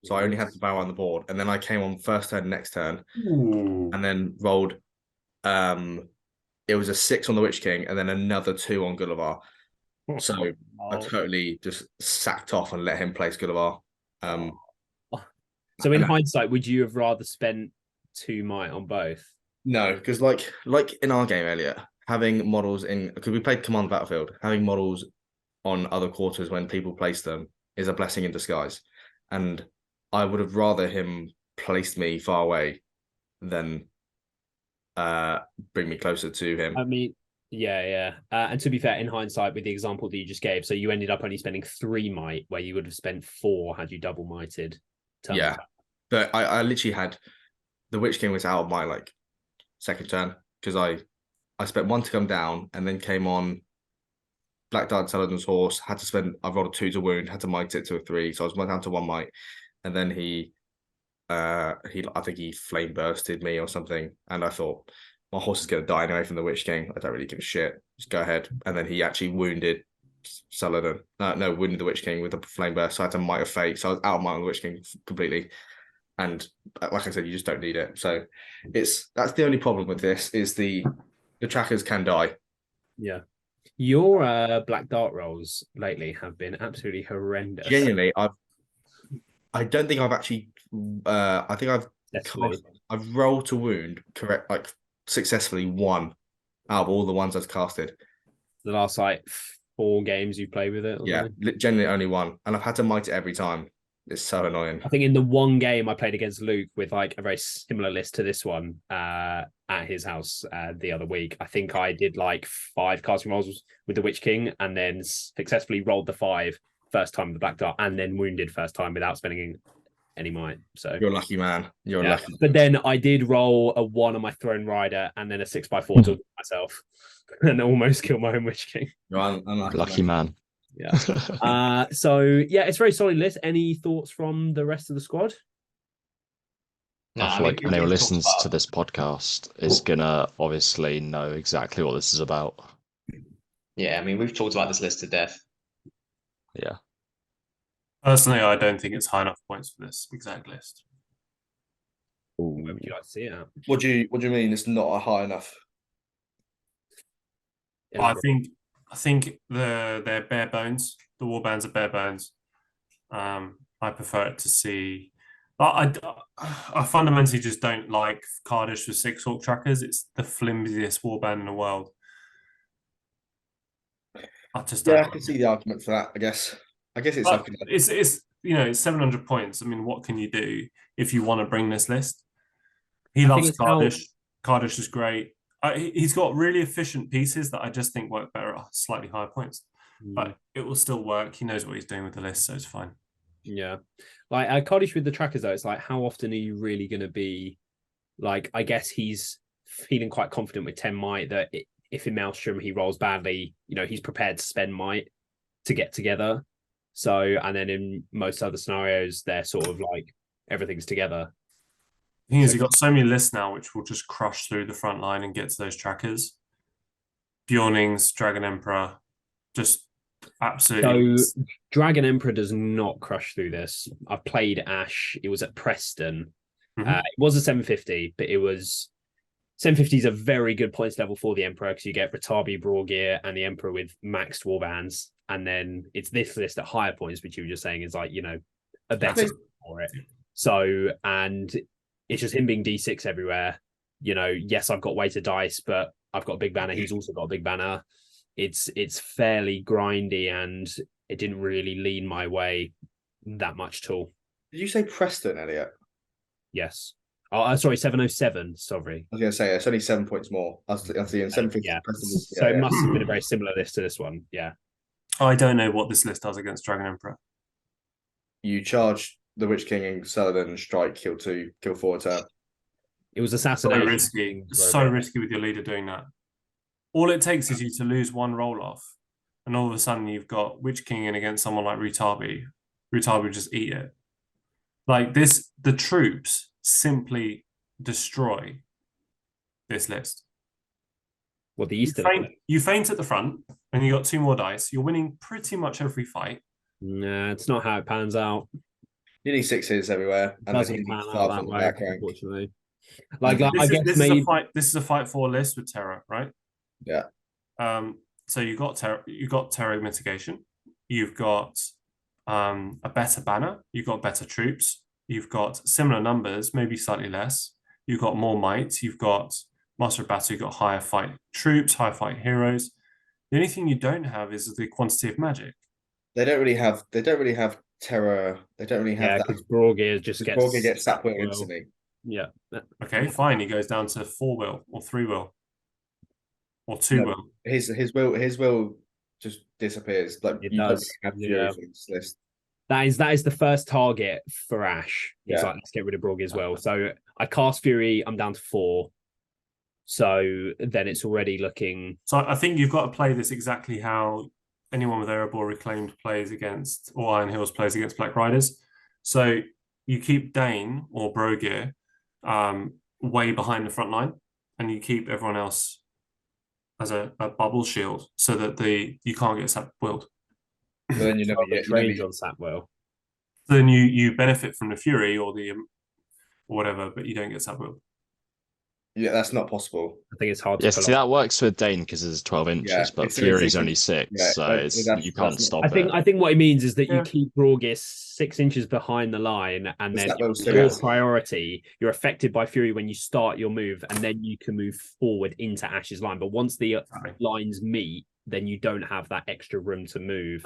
So I only had the Bow on the board, and then I came on first turn, next turn, Ooh. and then rolled. It was a 6 on the Witch King, and then another 2 on Gulliver. So I totally just sacked off and let him place Gulliver. So in hindsight, would you have rather spent 2 might on both? No, because like in our game earlier, having models because we played Command Battlefield, having models on other quarters when people place them is a blessing in disguise, and I would have rather him placed me far away than bring me closer to him. I mean, yeah. And to be fair, in hindsight, with the example that you just gave, so you ended up only spending 3 might where you would have spent 4 had you double mighted. Yeah, but I literally had the Witch King was out of my second turn because I spent 1 to come down and then came on Black Dart Saladin's horse. I rolled a 2 to wound, had to might it to a 3, so I was down to 1 might, and then I think he flame bursted me or something, and I thought my horse is going to die anyway from the Witch King. I don't really give a shit. Just go ahead. And then he actually wounded Saladin. Wounded the Witch King with a flame burst. So I had to might of fate. So I was out of might on the Witch King completely. And like I said, you just don't need it. So that's the only problem with this is the trackers can die. Yeah. Your Black Dart rolls lately have been absolutely horrendous. Genuinely, I don't think I've actually. I think I've rolled to wound correct successfully 1 out of all the ones I've casted. The last 4 games you played with it. Yeah, generally only 1, and I've had to might it every time. It's so annoying. I think in the 1 game I played against Luke with a very similar list to this one at his house the other week. I think I did 5 casting rolls with the Witch King and then successfully rolled the 5 first time with the Black Dart and then wounded first time without spending any might. So You're a lucky man. You're a yeah. lucky. But then I did roll a 1 on my Throne Rider and then a 6x4 to myself and almost kill my own Witch King. You're unlucky. Lucky man. Yeah. So yeah, it's a very solid list. Any thoughts from the rest of the squad? No, I feel like anyone we've who talked listens about- to this podcast is gonna obviously know exactly what this is about. Yeah, I mean, we've talked about this list to death. Yeah. Personally, I don't think it's high enough points for this exact list. Where would you like to see it at? What do you mean it's not a high enough? I think they're bare bones. The warbands are bare bones. I prefer it to see. I fundamentally just don't like Cardish with 6 Hawk trackers. It's the flimsiest warband in the world. I just don't. Yeah, I can see the argument for that. I guess it's But like it's it's 700 points. I mean, what can you do if you want to bring this list? He loves Cardish. Cardish is great. He's got really efficient pieces that I just think work better at slightly higher points. But it will still work. He knows what he's doing with the list, so it's fine. Yeah. Like Cardish with the trackers, though, it's like, how often are you really going to be like, I guess he's feeling quite confident with 10 might that if in Maelstrom he rolls badly, he's prepared to spend might to get together. So, and then in most other scenarios, they're sort of like everything's together. The thing is, you've got so many lists now which will just crush through the front line and get to those trackers. Bjornings, Dragon Emperor, just absolutely. So Dragon Emperor does not crush through this. I've played Ash. It was at Preston. It was a 750, but it was 750 is a very good points level for the Emperor because you get Ratabi, Brogear, and the Emperor with maxed warbands. And then it's this list at higher points, which you were just saying is like, a better for it. So, and it's just him being D6 everywhere. Yes, I've got weighted dice, but I've got a big banner. He's also got a big banner. It's fairly grindy, and it didn't really lean my way that much at all. Did you say Preston, Elliot? Yes. Oh, sorry, 707. Sorry. I was going to say it's only 7 points more. I was seeing 750. Yeah. Preston So it must have been a very similar list to this one. Yeah. I don't know what this list does against Dragon Emperor. You charge the Witch King and Saladin and strike, kill 2, kill 4 turn. It was assassination. So risky with your leader doing that. All it takes is you to lose one roll off, and all of a sudden you've got Witch King in against someone like Rutabi. Rutabi would just eat it. Like this, the troops simply destroy this list. Well, the Eastern. You feint at the front, and you got 2 more dice. You're winning pretty much every fight. Nah, it's not how it pans out. You need 6s everywhere, and then you need 5 on the back rank. Unfortunately. This is a fight 4 list with Terror, right? Yeah. So you got terror mitigation. You've got a better banner. You've got better troops. You've got similar numbers, maybe slightly less. You've got more might. You've got Master of Battle. You've got higher fight troops, higher fight heroes. The only thing you don't have is the quantity of magic. They don't really have terror. They don't really have that. Because Brogear just gets. Brogear gets sap wheel instantly. Yeah. Okay, fine. He goes down to 4 will or 3 will. Or 2 will. His will just disappears. Like it you does. Don't have Fury for this list. That is the first target for Ash. It's Yeah. like, let's get rid of Brogear as well. So I cast Fury, I'm down to 4. So then it's already looking. So I think you've got to play this exactly how anyone with Erebor Reclaimed plays against, or Iron Hills plays against Black Riders. So you keep Dane or Brogear way behind the front line, and you keep everyone else as a bubble shield so that you can't get sap willed. But then you never get range on Sapwell. Then you benefit from the Fury or the or whatever, but you don't get sap willed. Yeah, that's not possible. I think it's hard to Yes, see, that works with Dane because it's 12 inches, Yeah, but it's Fury's 6 only 6, yeah, so you can't stop I it. think what he means is that Yeah. you keep Brogear 6 inches behind the line, and then Sapwell's your still- priority, you're affected by Fury when you start your move, and then you can move forward into Ash's line. But once the lines meet, then you don't have that extra room to move.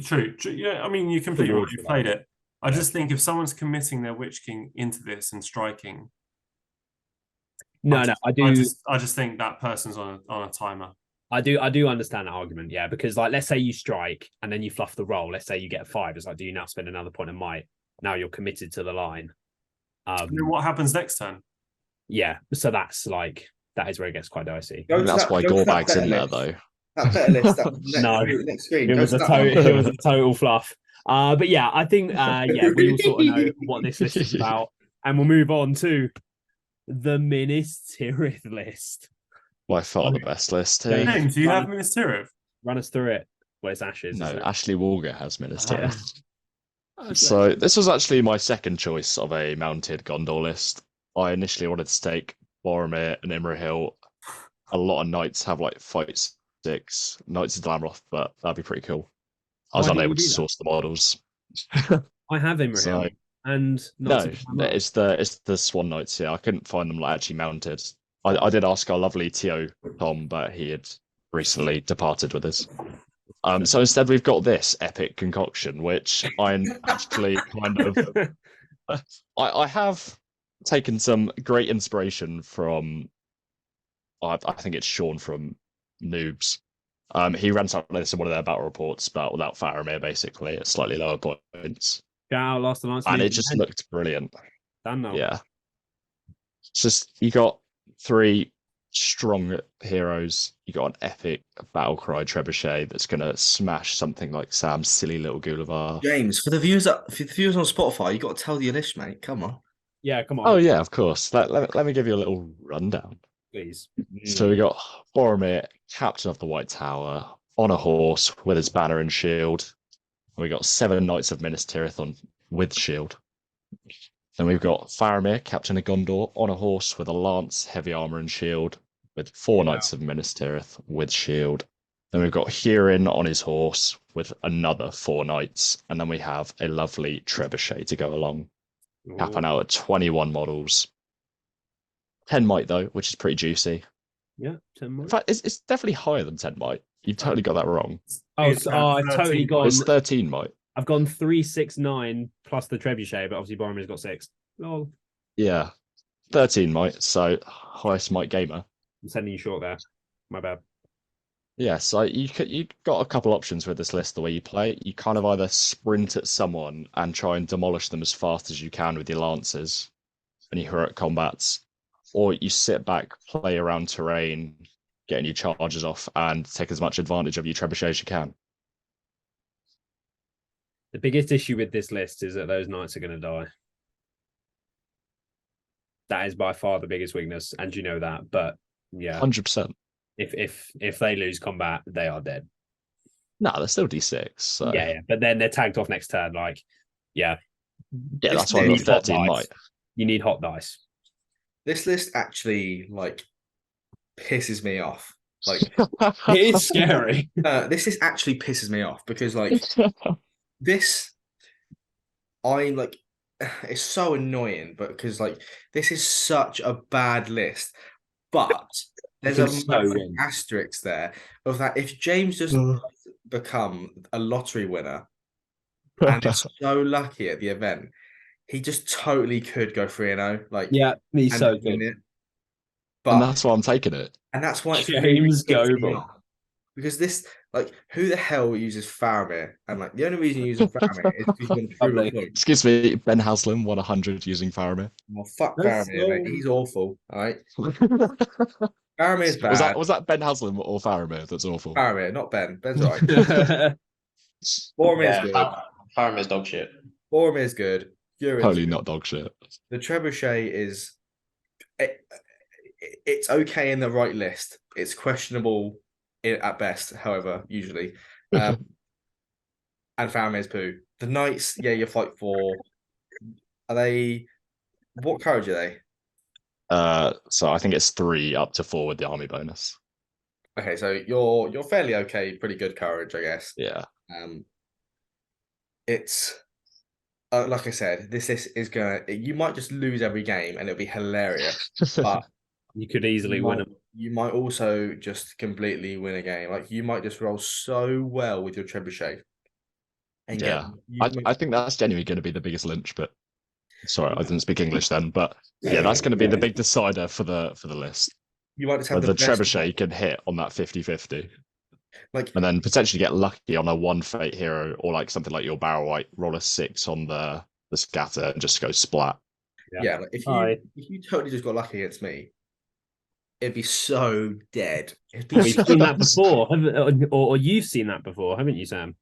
True. Yeah, I mean, you completely right. You Towards played it. I just think if someone's committing their Witch King into this and striking, I just think that person's on a timer. I do understand that argument, yeah, because like let's say you strike and then you fluff the roll. Let's say you get a 5. It's like, do you now spend another point of might? now you're committed to the line. And then what happens next turn? Yeah, so that's like that is where it gets quite dicey. Go to That's why go to that Gorbag's in better there, list. though. That better list. That No. next screen. It Go was to a that total, one. it was a total fluff. But yeah, I think yeah, we all sort of know what this list is about, and we'll move on to the Minas Tirith list. By far the best list here. James, James, do you have Minas Tirith? Run us through it. Well, it's Ashes. No, isn't it? Ashley Walger has Minas Oh. Tirith. So this was actually my second choice of a mounted Gondor list. I initially wanted to take Boromir and Imrahil. A lot of knights have like fight 6 Knights of Glamroth, but that'd be pretty cool. I was Why didn't unable you to do that? source the models. I have Imrahil So- and No, Knights of Camelot. it's the Swan Knights. Yeah, I couldn't find them like actually mounted. I did ask our lovely Tio Tom, but he had recently departed with us. So instead we've got this epic concoction, which I'm actually kind of I have taken some great inspiration from I think it's Sean from Noobs. He ran something like this in one of their battle reports, but without Faramir basically at slightly lower points. Shout out Last Alliance. And League. it just looked brilliant. Done now. Yeah. It's just you got 3 strong heroes. You got an epic battle cry trebuchet that's gonna smash something like Sam's silly little Gulliver. James, for the viewers on Spotify, you got to tell your list, mate. Come on. Yeah, come on. Oh yeah, of course. Let me give you a little rundown. Please. So we got Boromir, Captain of the White Tower, on a horse with his banner and shield. We got 7 Knights of Minas Tirith on with shield. Then we've got Faramir, Captain of Gondor, on a horse with a lance, heavy armor, and shield, with 4 Knights of Minas Tirith with shield. Then we've got Hurin on his horse with another 4 knights, and then we have a lovely trebuchet to go along, capping out at 21 models. 10 might though, which is pretty juicy. Yeah, 10 more. In fact, it's definitely higher than 10 might. You've totally got that wrong. I've totally 13. gone. It's 13 might. I've gone 3, 6, 9 plus the trebuchet, but obviously Boromir's got 6. Lol. Yeah, 13 might. So highest might gamer. I'm sending you short there. My bad. Yeah, so you got a couple options with this list. The way you play it, you kind of either sprint at someone and try and demolish them as fast as you can with your lances and your heroic combats, or you sit back, play around terrain, getting your charges off, and take as much advantage of your trebuchet as you can. The biggest issue with this list is that those knights are going to die. That is by far the biggest weakness, and you know that. But yeah, 100%. if they lose combat, they are dead. No, they're still D6. So. Yeah, but then they're tagged off next turn. Like, yeah, That's why I You got need hot 13 dice. might. You need hot dice. This list actually like pisses me off. Like It is scary. this is actually pisses me off because like this, I like it's so annoying, but because like this is such a bad list. But there's a can so massive win. asterisk there of that if James just become a lottery winner and is so lucky at the event, he just totally could go 3-0. Like Yeah, he's and so win good. it. But And that's why I'm taking it. and that's why it's James really pissing me Goble. off. Because this, like, who the hell uses Faramir? And like, the only reason you use Faramir is because you want to prove a Lovely. point. Excuse me, Ben Haslam won 100 using Faramir. Well, fuck That's Faramir, mate. so- He's awful. All right, was Faramir's bad. that Ben Haslam or Faramir that's awful? Faramir, not Ben. Ben's all right. Boromir's good. Faramir's dog shit. Boromir's good. Hurin's Totally good. not dog shit. The trebuchet is. It's okay in the right list. It's questionable at best, however, usually. And Faramir's poo. The knights, yeah, you fight for. Are they? What courage are they? So I think it's 3 up to 4 with the army bonus. Okay, so you're fairly okay, pretty good courage, I guess. Yeah. It's like I said, this is gonna. You might just lose every game, and it'll be hilarious. But You could easily you win might, them. you might also just completely win a game. Like you might just roll so well with your trebuchet. And Yeah. get, I think that's genuinely going to be the biggest lynch, but sorry, I didn't speak English then. But yeah, that's going to be the big decider for the list. you might just have Whether the the best, trebuchet can hit on that 50-50. like And then potentially get lucky on a 1 fate hero or like something like your barrow white, roll a 6 on the the scatter and just go splat. Yeah, like if you totally just got lucky against me, it'd be so dead. It'd be We've seen that before, or you've seen that before, haven't you, Sam?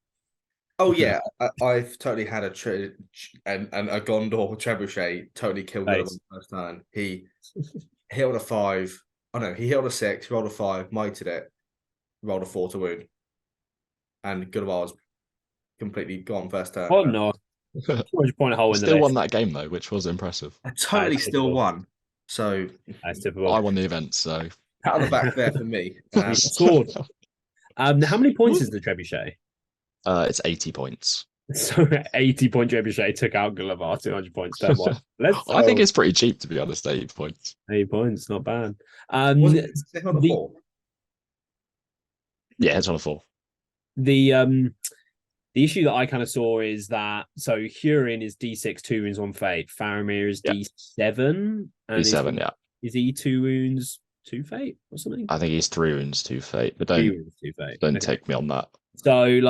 Oh yeah, I've totally had a a Gondor trebuchet totally killed Gollum on the first turn. He held a 5. Oh no, he held a 6, rolled a 5, mited it, rolled a 4 to wound, and Gollum was completely gone first turn. Oh no! 200-point hole in Still the won that game though, which was impressive. I totally still won. So that's typical. I won the event, so pat on the back there for me. Sword. How many points is the trebuchet? It's 80 points. So 80-point trebuchet took out Gulliver, 200 points. Turn one. I think it's pretty cheap, to be honest. 80 points. 80 points, not bad. Was it on a 4? Yeah, it's on a 4. The issue that I kind of saw is that Hurin is D6 2 wounds 1 fate. Faramir is D7. And D7, yeah. Is he 2 wounds 2 fate or something? I think he's 3 wounds 2 fate, but 2 wounds 2 fate. Don't take me on that. So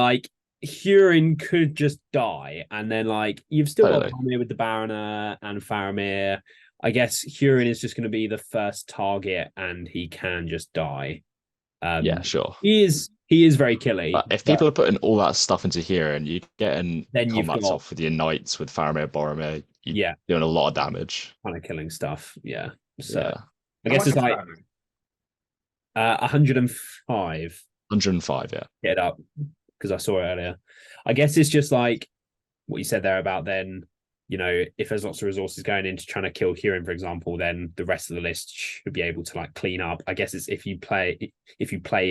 Hurin could just die, and then you've still got Faramir with the Baroner and Faramir. I guess Hurin is just going to be the first target, and he can just die. Yeah, sure. He is very killy. But if people are putting all that stuff into here and you're getting combats off with your knights, with Faramir, Boromir, you're doing a lot of damage. Kind of killing stuff, yeah. So yeah. I guess it's 105. 105, yeah. Get it up, because I saw it earlier. I guess it's just like what you said there about then, if there's lots of resources going into trying to kill Hurin, for example, then the rest of the list should be able to clean up. I guess it's if you play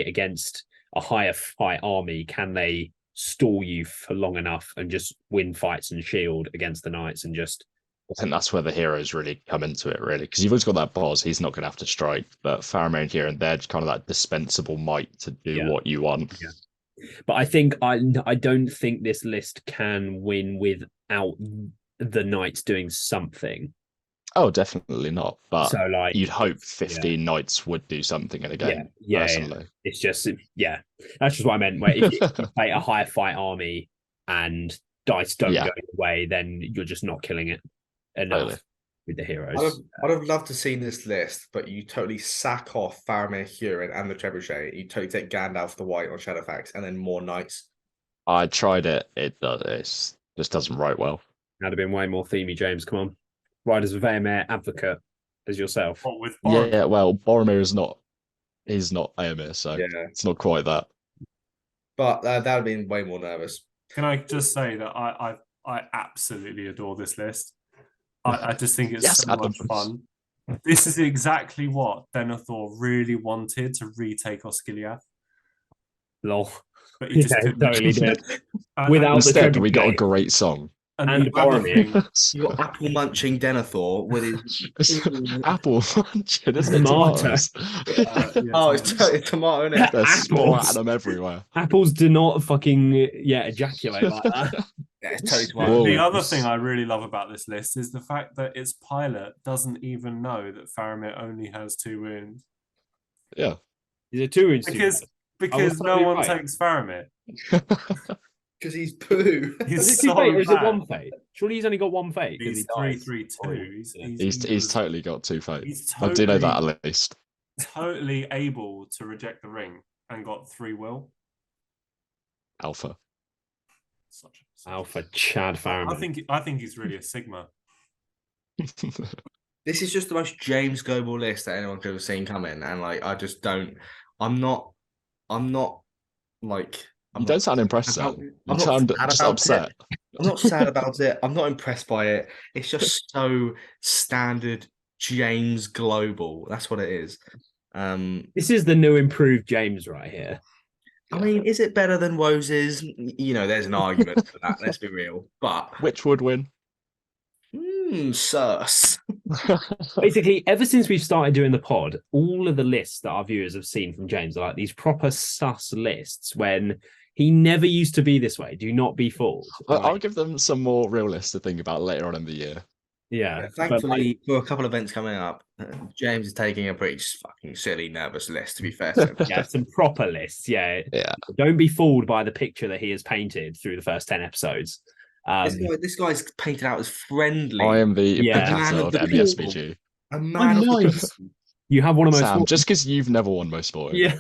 against a higher fight army, can they stall you for long enough and just win fights and shield against the knights and just... I think that's where the heroes really come into it, really, because you've always got that boss. He's not going to have to strike, but Faramir and Hurin, they're kind of that dispensable might to do what you want. Yeah. But I think I don't think this list can win without the knights doing something. Oh, definitely not. But so, you'd hope 15 knights would do something in a game. Yeah, personally. It's just that's just what I meant. Where if you play a higher fight army and dice don't go your way, then you're just not killing it enough with the heroes. I'd have loved to see this list, but you totally sack off Faramir, Hurin, and the trebuchet. You totally take Gandalf the White on Shadowfax, and then more knights. I tried it. It just doesn't write well. That'd have been way more themey, James. Come on. Right as a Vaemir advocate as yourself. What, with Boromir? Yeah, well, Boromir is not Aemir, so it's not quite that. But that'd have been way more nervous. Can I just say that I absolutely adore this list. I just think it's so much fun. This is exactly what Denethor really wanted to retake Osgiliath. Lol. But he just totally did. Instead, we got a great song. And Boromir. You got apple munching Denethor with his apple munching. It's tomato. It's tomato, isn't it? They're splatting them everywhere. Apples do not fucking ejaculate like that. Yeah, it's totally tomato. The other thing I really love about this list is the fact that its pilot doesn't even know that Faramir only has 2 wounds. Yeah. Is it 2 wounds? Because no one takes Faramir. Because he's poo. He's is it 2 fate or is it 1 fate? Surely he's only got 1 fate. He's 3-3-2. He's totally got 2 fates. I do know that at least. Totally able to reject the ring and got 3 will. Alpha. Alpha Chad Faramir. I think he's really a Sigma. This is just the most James Global list that anyone could have seen coming, and I just don't. I'm not You don't sound impressed, Sam. You sound just upset. I'm not sad about it. I'm not impressed by it. It's just so standard James Global. That's what it is. This is the new improved James right here. I mean, is it better than Woze's? There's an argument for that. Let's be real. But which would win? Sus. Basically, ever since we've started doing the pod, all of the lists that our viewers have seen from James are these proper sus lists when he never used to be this way. Do not be fooled. I'll give them some more real lists to think about later on in the year. Yeah. Thankfully, for a couple of events coming up, James is taking a pretty fucking silly, nervous list, to be fair. Yeah, some proper lists. Yeah. Yeah. Don't be fooled by the picture that he has painted through the first 10 episodes. This guy's painted out as friendly. I am the Yeah. Benedetto Man of of the MESBG. A man of the nice. people. You have one of most. Sam, just because you've never won most sporting, Yeah.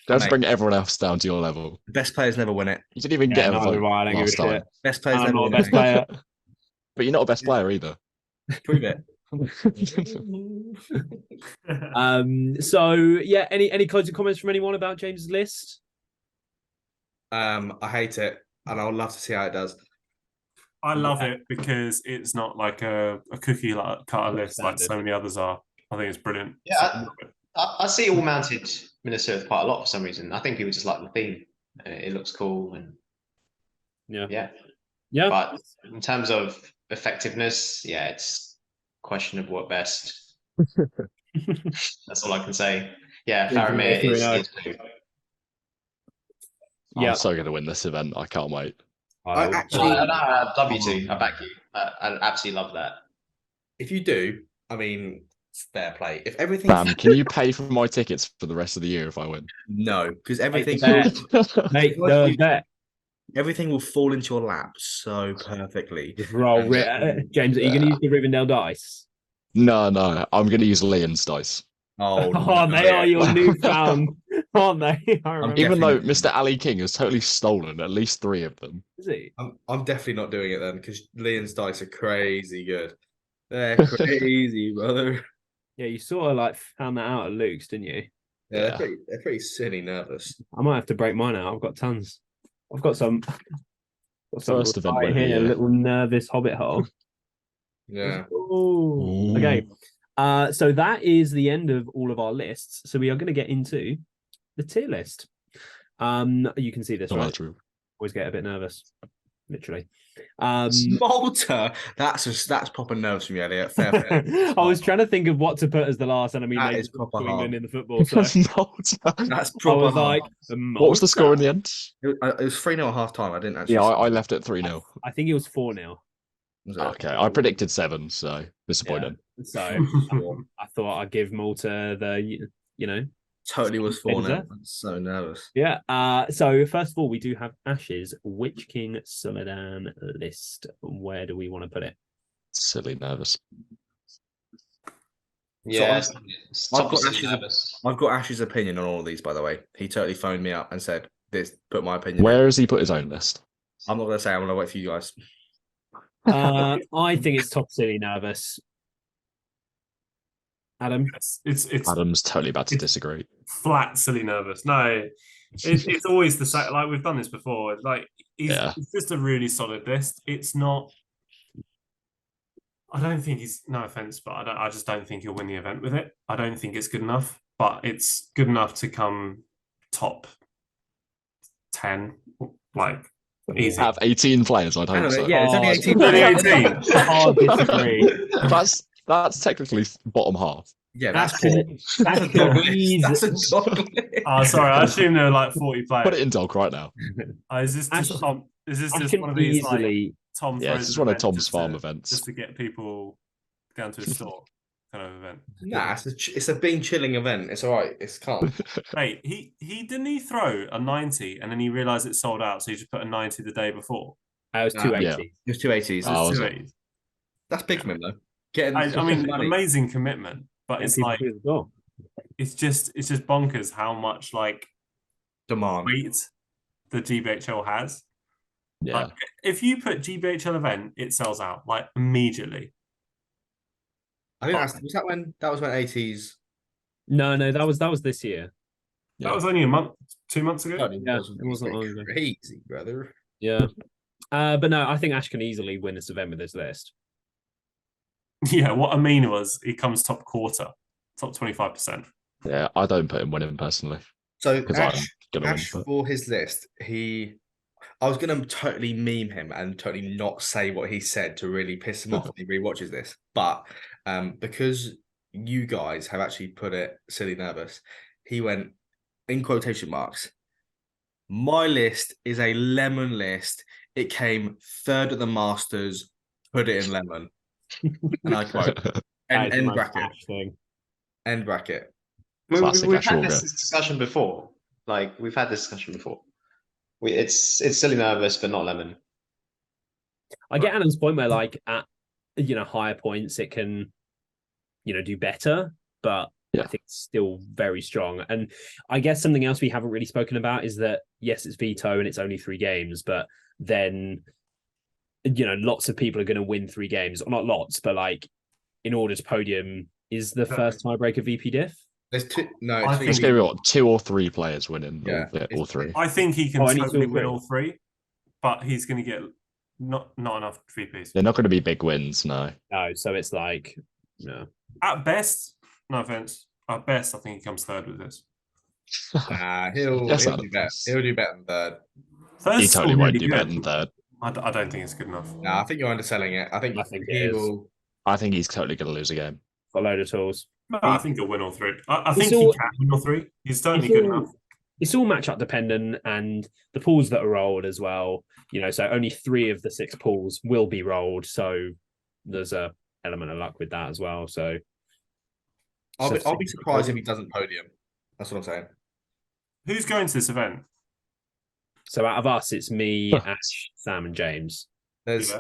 don't Mate. bring everyone else down to your level. The best players never win it. You didn't even Yeah, get a neither vote do I don't give a last time. shit. Best players I'm never not win the best it. player. But you're not a best player either. Prove it. So yeah, any closing comments from anyone about James's list? I hate it, and I'll love to see how it does. I love it because it's not like a cookie cutter list like Standard. so many others are. I think it's brilliant. Yeah, I see all mounted Minnesota quite a lot for some reason. I think people just like the theme. It looks cool and Yeah. But in terms of effectiveness, yeah, it's questionable at best. That's all I can say. Yeah, Faramir is blue. Yeah. I'm so going to win this event. I can't wait. I actually, I'd love you to. I back you. I absolutely love that. if you do, I mean, it's fair play. If everything, Sam, can you pay for my tickets for the rest of the year if I win? no, because everything, Mate, the bet. everything will fall into your lap so perfectly. Roll, James, are you going to use the Rivendell dice? No, I'm going to use Leon's dice. Oh, Oh, they are your newfound, aren't they? I remember. Even though Definitely. Mr. Ali King has totally stolen at least 3 of them. Is he? I'm definitely not doing it then because Leon's dice are crazy good. They're crazy, brother. Yeah, you sort of like found that out at Luke's, didn't you? Yeah, Yeah. they're pretty silly nervous. I might have to break mine out. I've got tons. I've got some. First event right win of the here, a year. little nervous hobbit hole. Yeah. Ooh. Okay. So that is the end of all of our lists. So we are going to get into the tier list. You can see this, Oh, right? true. Always get a bit nervous, literally. Malta. That's proper nerves from you, Elliot. Fair play. I was trying to think of what to put as the last, and I mean, That they is proper to England hard. in the football. So That's I proper was hard. like, What was the score in the end? It was 3-0 at half time. I didn't actually. Yeah, I left it 3-0. I think it was 4-0. Was it? Okay, I predicted 7, so disappointing. So I thought I'd give Malta the, Totally was They 4-0. deserve. I'm so nervous. yeah. So first of all, we do have Ash's Witch King Suladan list. Where do we want to put it? Silly nervous. Yeah, I've got Ash's opinion on all of these, by the way. He totally phoned me up and said, put my opinion Where in. has he put his own list? I'm not going to say, I'm going to wait for you guys. I think it's top silly nervous. Adam? It's Adam's totally about to disagree. flat silly nervous. No, it's always the same. Like we've done this before. Like it's just a really solid list. It's not. I don't think he's, no offense, but I just don't think he'll win the event with it. I don't think it's good enough, but it's good enough to come top 10, like easy. Out of 18 players, I'd hope so. Yeah, it's only 18 It's only players. 18. Hard disagree. That's technically bottom half. Yeah, that's That's poor. That's a dog list. easy. That's a dog list. Oh, sorry, I assume there are like 40 players. Put it in dog right now. Is this just Ash- Tom? Is this I just can one of these like easily. Tom? Yeah, throws this is an one of event Tom's just farm to- events. just to get people down to a store kind of event. Nah, it's a big chilling event. It's all right. It's calm. Wait, he didn't he throw a 90 and then he realised it sold out, so he just put a 90 the day before. I was Nah, 280. It was 280s. Oh, was Two it? eighties. That's big man though. Getting I mean, money. amazing commitment, but And it's people like through the door. it's just bonkers how much like Demand. weight the GBHL has. Yeah. Like, if you put GBHL event, it sells out like immediately. I think that was when 80s. No, that was this year. Yeah. That was only a month, 2 months ago. Yeah, it wasn't long ago. Crazy, brother. Yeah. But no, I think Ash can easily win this event with this list. Yeah, what I mean was he comes top quarter, top 25%. Yeah, I don't put him winning personally. So Because I'm Ash, going to win. Ash But... for his list, I was going to totally meme him and totally not say what he said to really piss him off when he rewatches this. But because you guys have actually put it silly nervous, he went in quotation marks. My list is a lemon list. It came third at the Masters. Put it in lemon. And I quote, That is the end most bracket. Ash thing. End bracket. Classic We've Ash had Walker. this discussion before. Like we've had this discussion before. It's silly nervous, but not lemon. I get Adam's point where like at higher points it can do better, but I think it's still very strong. And I guess something else we haven't really spoken about is that yes, it's veto and it's only 3 games, but then lots of people are going to win 3 games, or not lots, but like in order to podium is the first tiebreaker VP diff. There's 2. No, I it's think Maybe what 2 or 3 players winning. Yeah, all 3. I think he can Oh, and he's totally all win three. all 3, but he's going to get not enough VPs. They're not going to be big wins, no. Oh, so it's like no. At best, no offense. At best, I think he comes 3rd with this. He'll Yes, do Adam. better. He'll do better than 3rd. Third's He still totally won't really do better good. than 3rd. I don't think it's good enough. No, I think you're underselling it. I think it he is. will. I think he's totally going to lose a game. Got a load of tools. No, I think he'll win all 3. I think It's he all- can win all 3. He's certainly it's good all- enough. It's all matchup dependent, and the pools that are rolled as well. So only 3 of the 6 pools will be rolled. So there's a element of luck with that as well. So I'll be surprised if he doesn't podium. That's what I'm saying. Who's going to this event? So out of us, it's me, Ash, Sam, and James. There's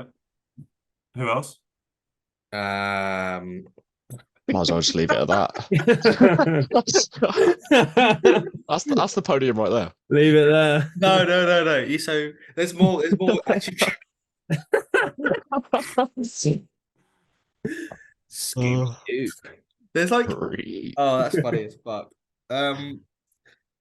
Who else? Might as well just leave it at that. That's the podium right there. Leave it there. no. So there's more. There's more. Actually, Scooby-Doo. there's like. Three. Oh, that's funny as fuck.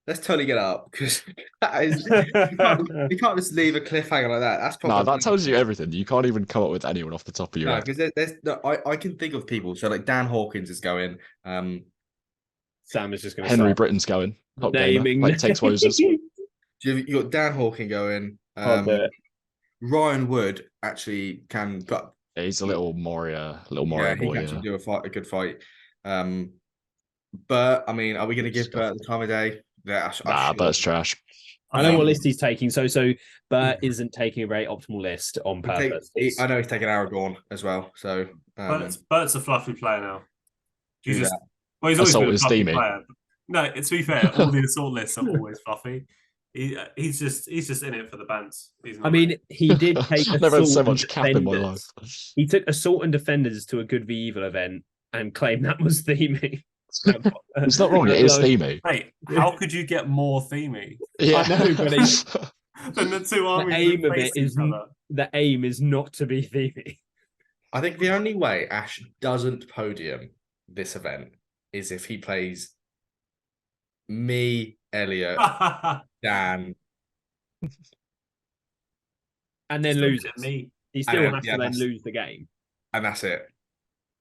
Let's totally get up because that is you can't just leave a cliffhanger like that. That's probably No, that tells you everything. You can't even come up with anyone off the top of your no, head. because there's no, I can think of people. So like Dan Hawkins is going. Sam is just going to Henry Britton's going. Top naming gamer. Like takes Moses. You got Dan Hawkins going. Can't do it. Ryan Wood actually can, but Yeah, he's a little Moria he boy. can actually do a good fight. But I mean, are we going to give Bert the time of day? Yeah, Nah, Bert's trash. I know what list he's taking. So Bert isn't taking a very optimal list on purpose. I know he's taking Aragorn as well. So Bert's a fluffy player now. He's Yeah. just he's always Assault been a is fluffy steamy. player. No, to be fair, all the assault lists are always fluffy. He's just in it for the bands. He's not I mean, he did take I've never had so assault and much cap in my defenders. life. He took assault and defenders to a good v evil event and claimed that was theming. It's not wrong. It is theming. Hey, how could you get more theming Yeah. I know, but than the two armies? aim that of it face is each other? the aim is not to be theming. I think the only way Ash doesn't podium this event is if he plays me, Elliot, Dan. And then Still loses. get me. He still has yeah, to then that's- lose the game. And that's it.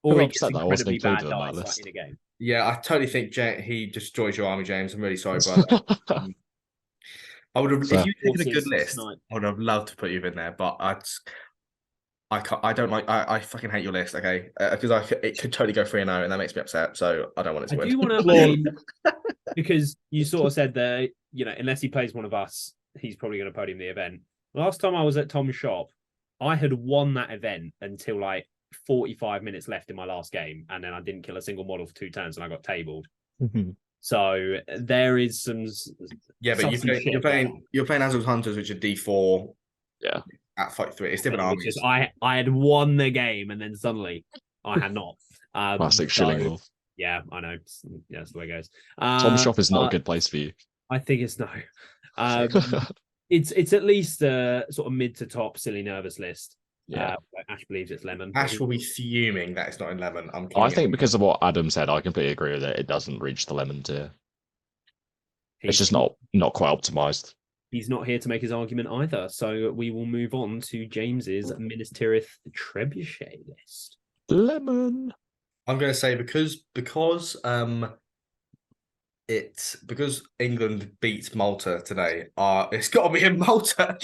Or I'm he gets upset that I wasn't incredibly bad included on dice that like, list. in a game. Yeah, I totally think he destroys your army, James. I'm really sorry, brother. I would have, if Fair. you'd taken a good Forces list, tonight. I would have loved to put you in there, but I can't. I don't like. I fucking hate your list. Okay, because it could totally go 3-0, and that makes me upset. So I don't want it to I win. do want to blame because you sort of said that unless he plays one of us, he's probably going to podium the event. Last time I was at Tom's shop, I had won that event until like 45 minutes left in my last game, and then I didn't kill a single model for 2 turns, and I got tabled. So there is some. Yeah, but you're playing Azul's Hunters, which are D4. Yeah. At fight 3, it's different Which is, armies. I had won the game, and then suddenly I had not. Classic so, Shillinglaw. Yeah, I know. Yeah, that's the way it goes. Tom's shop is not a good place for you. I think it's no. It's at least a sort of mid to top silly nervous list. Yeah. Ash believes it's lemon. Ash will be fuming that it's not in lemon. I think because of what Adam said, I completely agree with it. It doesn't reach the lemon tier. It's just not quite optimized. He's not here to make his argument either. So we will move on to James's Minas Tirith Trebuchet list. Lemon. I'm going to say because England beat Malta today. It's got to be in Malta.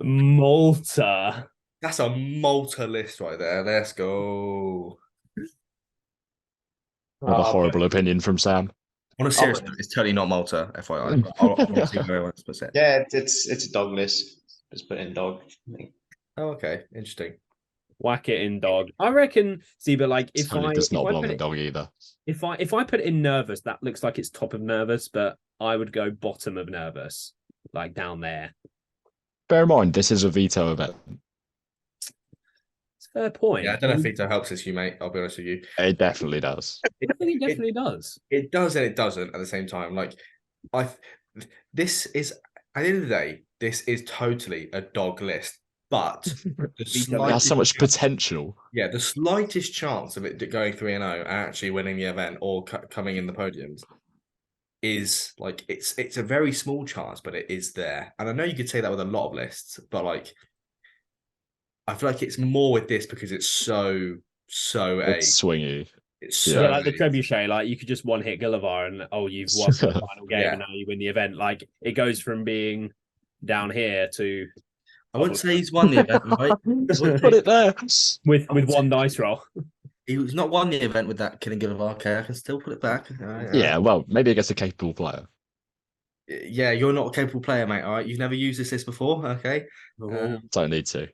Malta. That's a Malta list right there. Let's go. Another horrible opinion from Sam. On a serious note, it's totally not Malta, FYI. But I'll see where everyone puts it. Yeah, it's a dog list. Just put in dog. Oh, okay, interesting. Whack it in dog. I reckon. See, but like if Totally I does not if I belong put in it, dog either. if I put it in nervous, that looks like it's top of nervous, but I would go bottom of nervous, like down there. bear in mind, this is a veto event. It's a fair point. Yeah, I don't know if veto helps this, you mate. I'll be honest with you. It definitely does. I think it definitely does. It does and it doesn't at the same time. Like, this is at the end of the day, this is totally a dog list. But the It has slightest so much chance- potential. Yeah, the slightest chance of it going 3-0 and actually winning the event or coming in the podiums is like it's a very small chance, but it is there. And I know you could say that with a lot of lists, but like I feel like it's more with this because it's so It's swingy. It's so Yeah, like the trebuchet, like you could just one hit Gulliver and you've won the final game Yeah. and now you win the event. Like it goes from being down here to I wouldn't say he's won the event, right? Put it there. with one dice roll. He's not won the event with that killing Gulliver. Okay, I can still put it back. Yeah, well, maybe against a capable player. Yeah, you're not a capable player, mate. All right, you've never used this list before. Okay, Don't need to.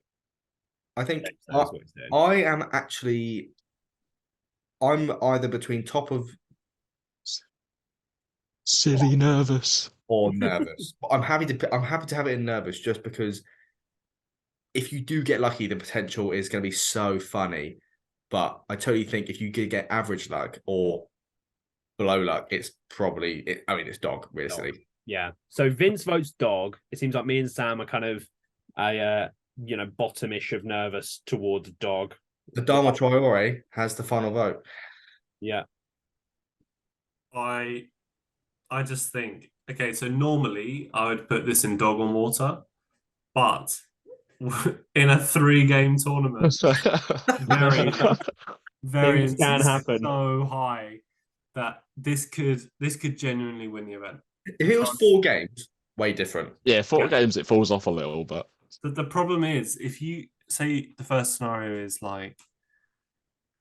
I think James knows what he's doing. I am actually. I'm either between top of Silly nervous. or nervous. But I'm happy to have it in nervous just because if you do get lucky, the potential is going to be so funny. But I totally think if you could get average luck or below luck, it's probably it's dog, realistically. Yeah. So Vince votes dog. It seems like me and Sam are kind of bottomish of nervous towards dog. The Dharma Traore has the final vote. Yeah. I just think, okay, so normally I would put this in dog on water, but in a 3-game tournament, variance can is happen. so high that this could genuinely win the event. If it was 4 games, way different. Yeah, 4 games it falls off a little, but The problem is if you say the first scenario is like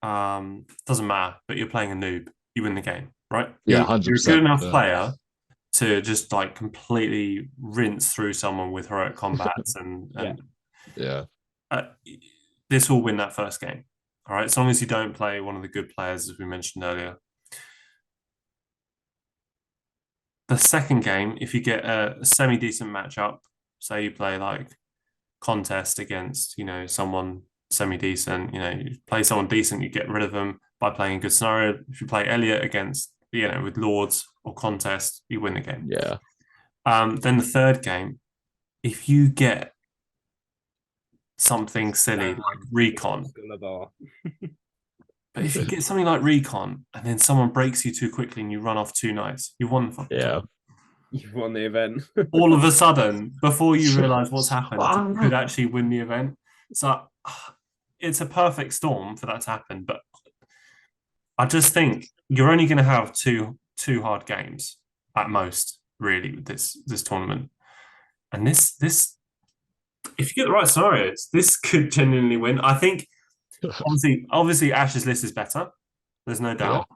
doesn't matter, but you're playing a noob, you win the game, right? yeah, You're 100%. a good enough player to just like completely rinse through someone with heroic combats and Yeah. This will win that first game. All right, as long as you don't play one of the good players, as we mentioned earlier. The second game, if you get a semi-decent matchup, say you play like contest against, someone semi-decent, you play someone decent, you get rid of them by playing a good scenario. If you play Elliot against, with Lords or contest, you win the game. Yeah. Then the third game, if you get something silly like recon, but if you get something like recon and then someone breaks you too quickly and you run off 2 nights, you won the fucking Yeah. tournament. You've won the event. All of a sudden, before you realise what's happened, you could actually win the event. So it's a perfect storm for that to happen. But I just think you're only going to have two hard games at most, really, with this tournament. And this, if you get the right scenarios, this could genuinely win. I think, obviously, Ash's list is better. There's no doubt. Yeah.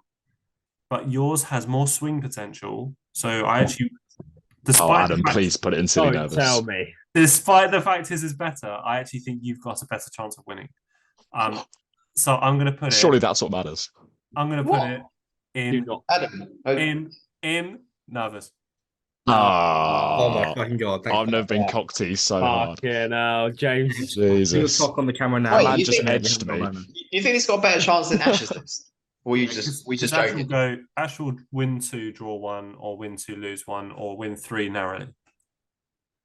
But yours has more swing potential. So I actually, despite Adam, please put it in silly nervous. Tell me. Despite the fact his is better, I actually think you've got a better chance of winning. So I'm going to put it. Surely that's what matters. I'm going to put it in. Adam. In nervous. Oh my fucking god! I've never been cocked so hard. Yeah, no, James. Jesus. Talk on the camera now. Wait, Man you just think- edged me. You think he's got a better chance than Ash's list? Or we just Ash joking? will Ash will win 2, draw 1, or win 2, lose 1, or win 3 narrowly.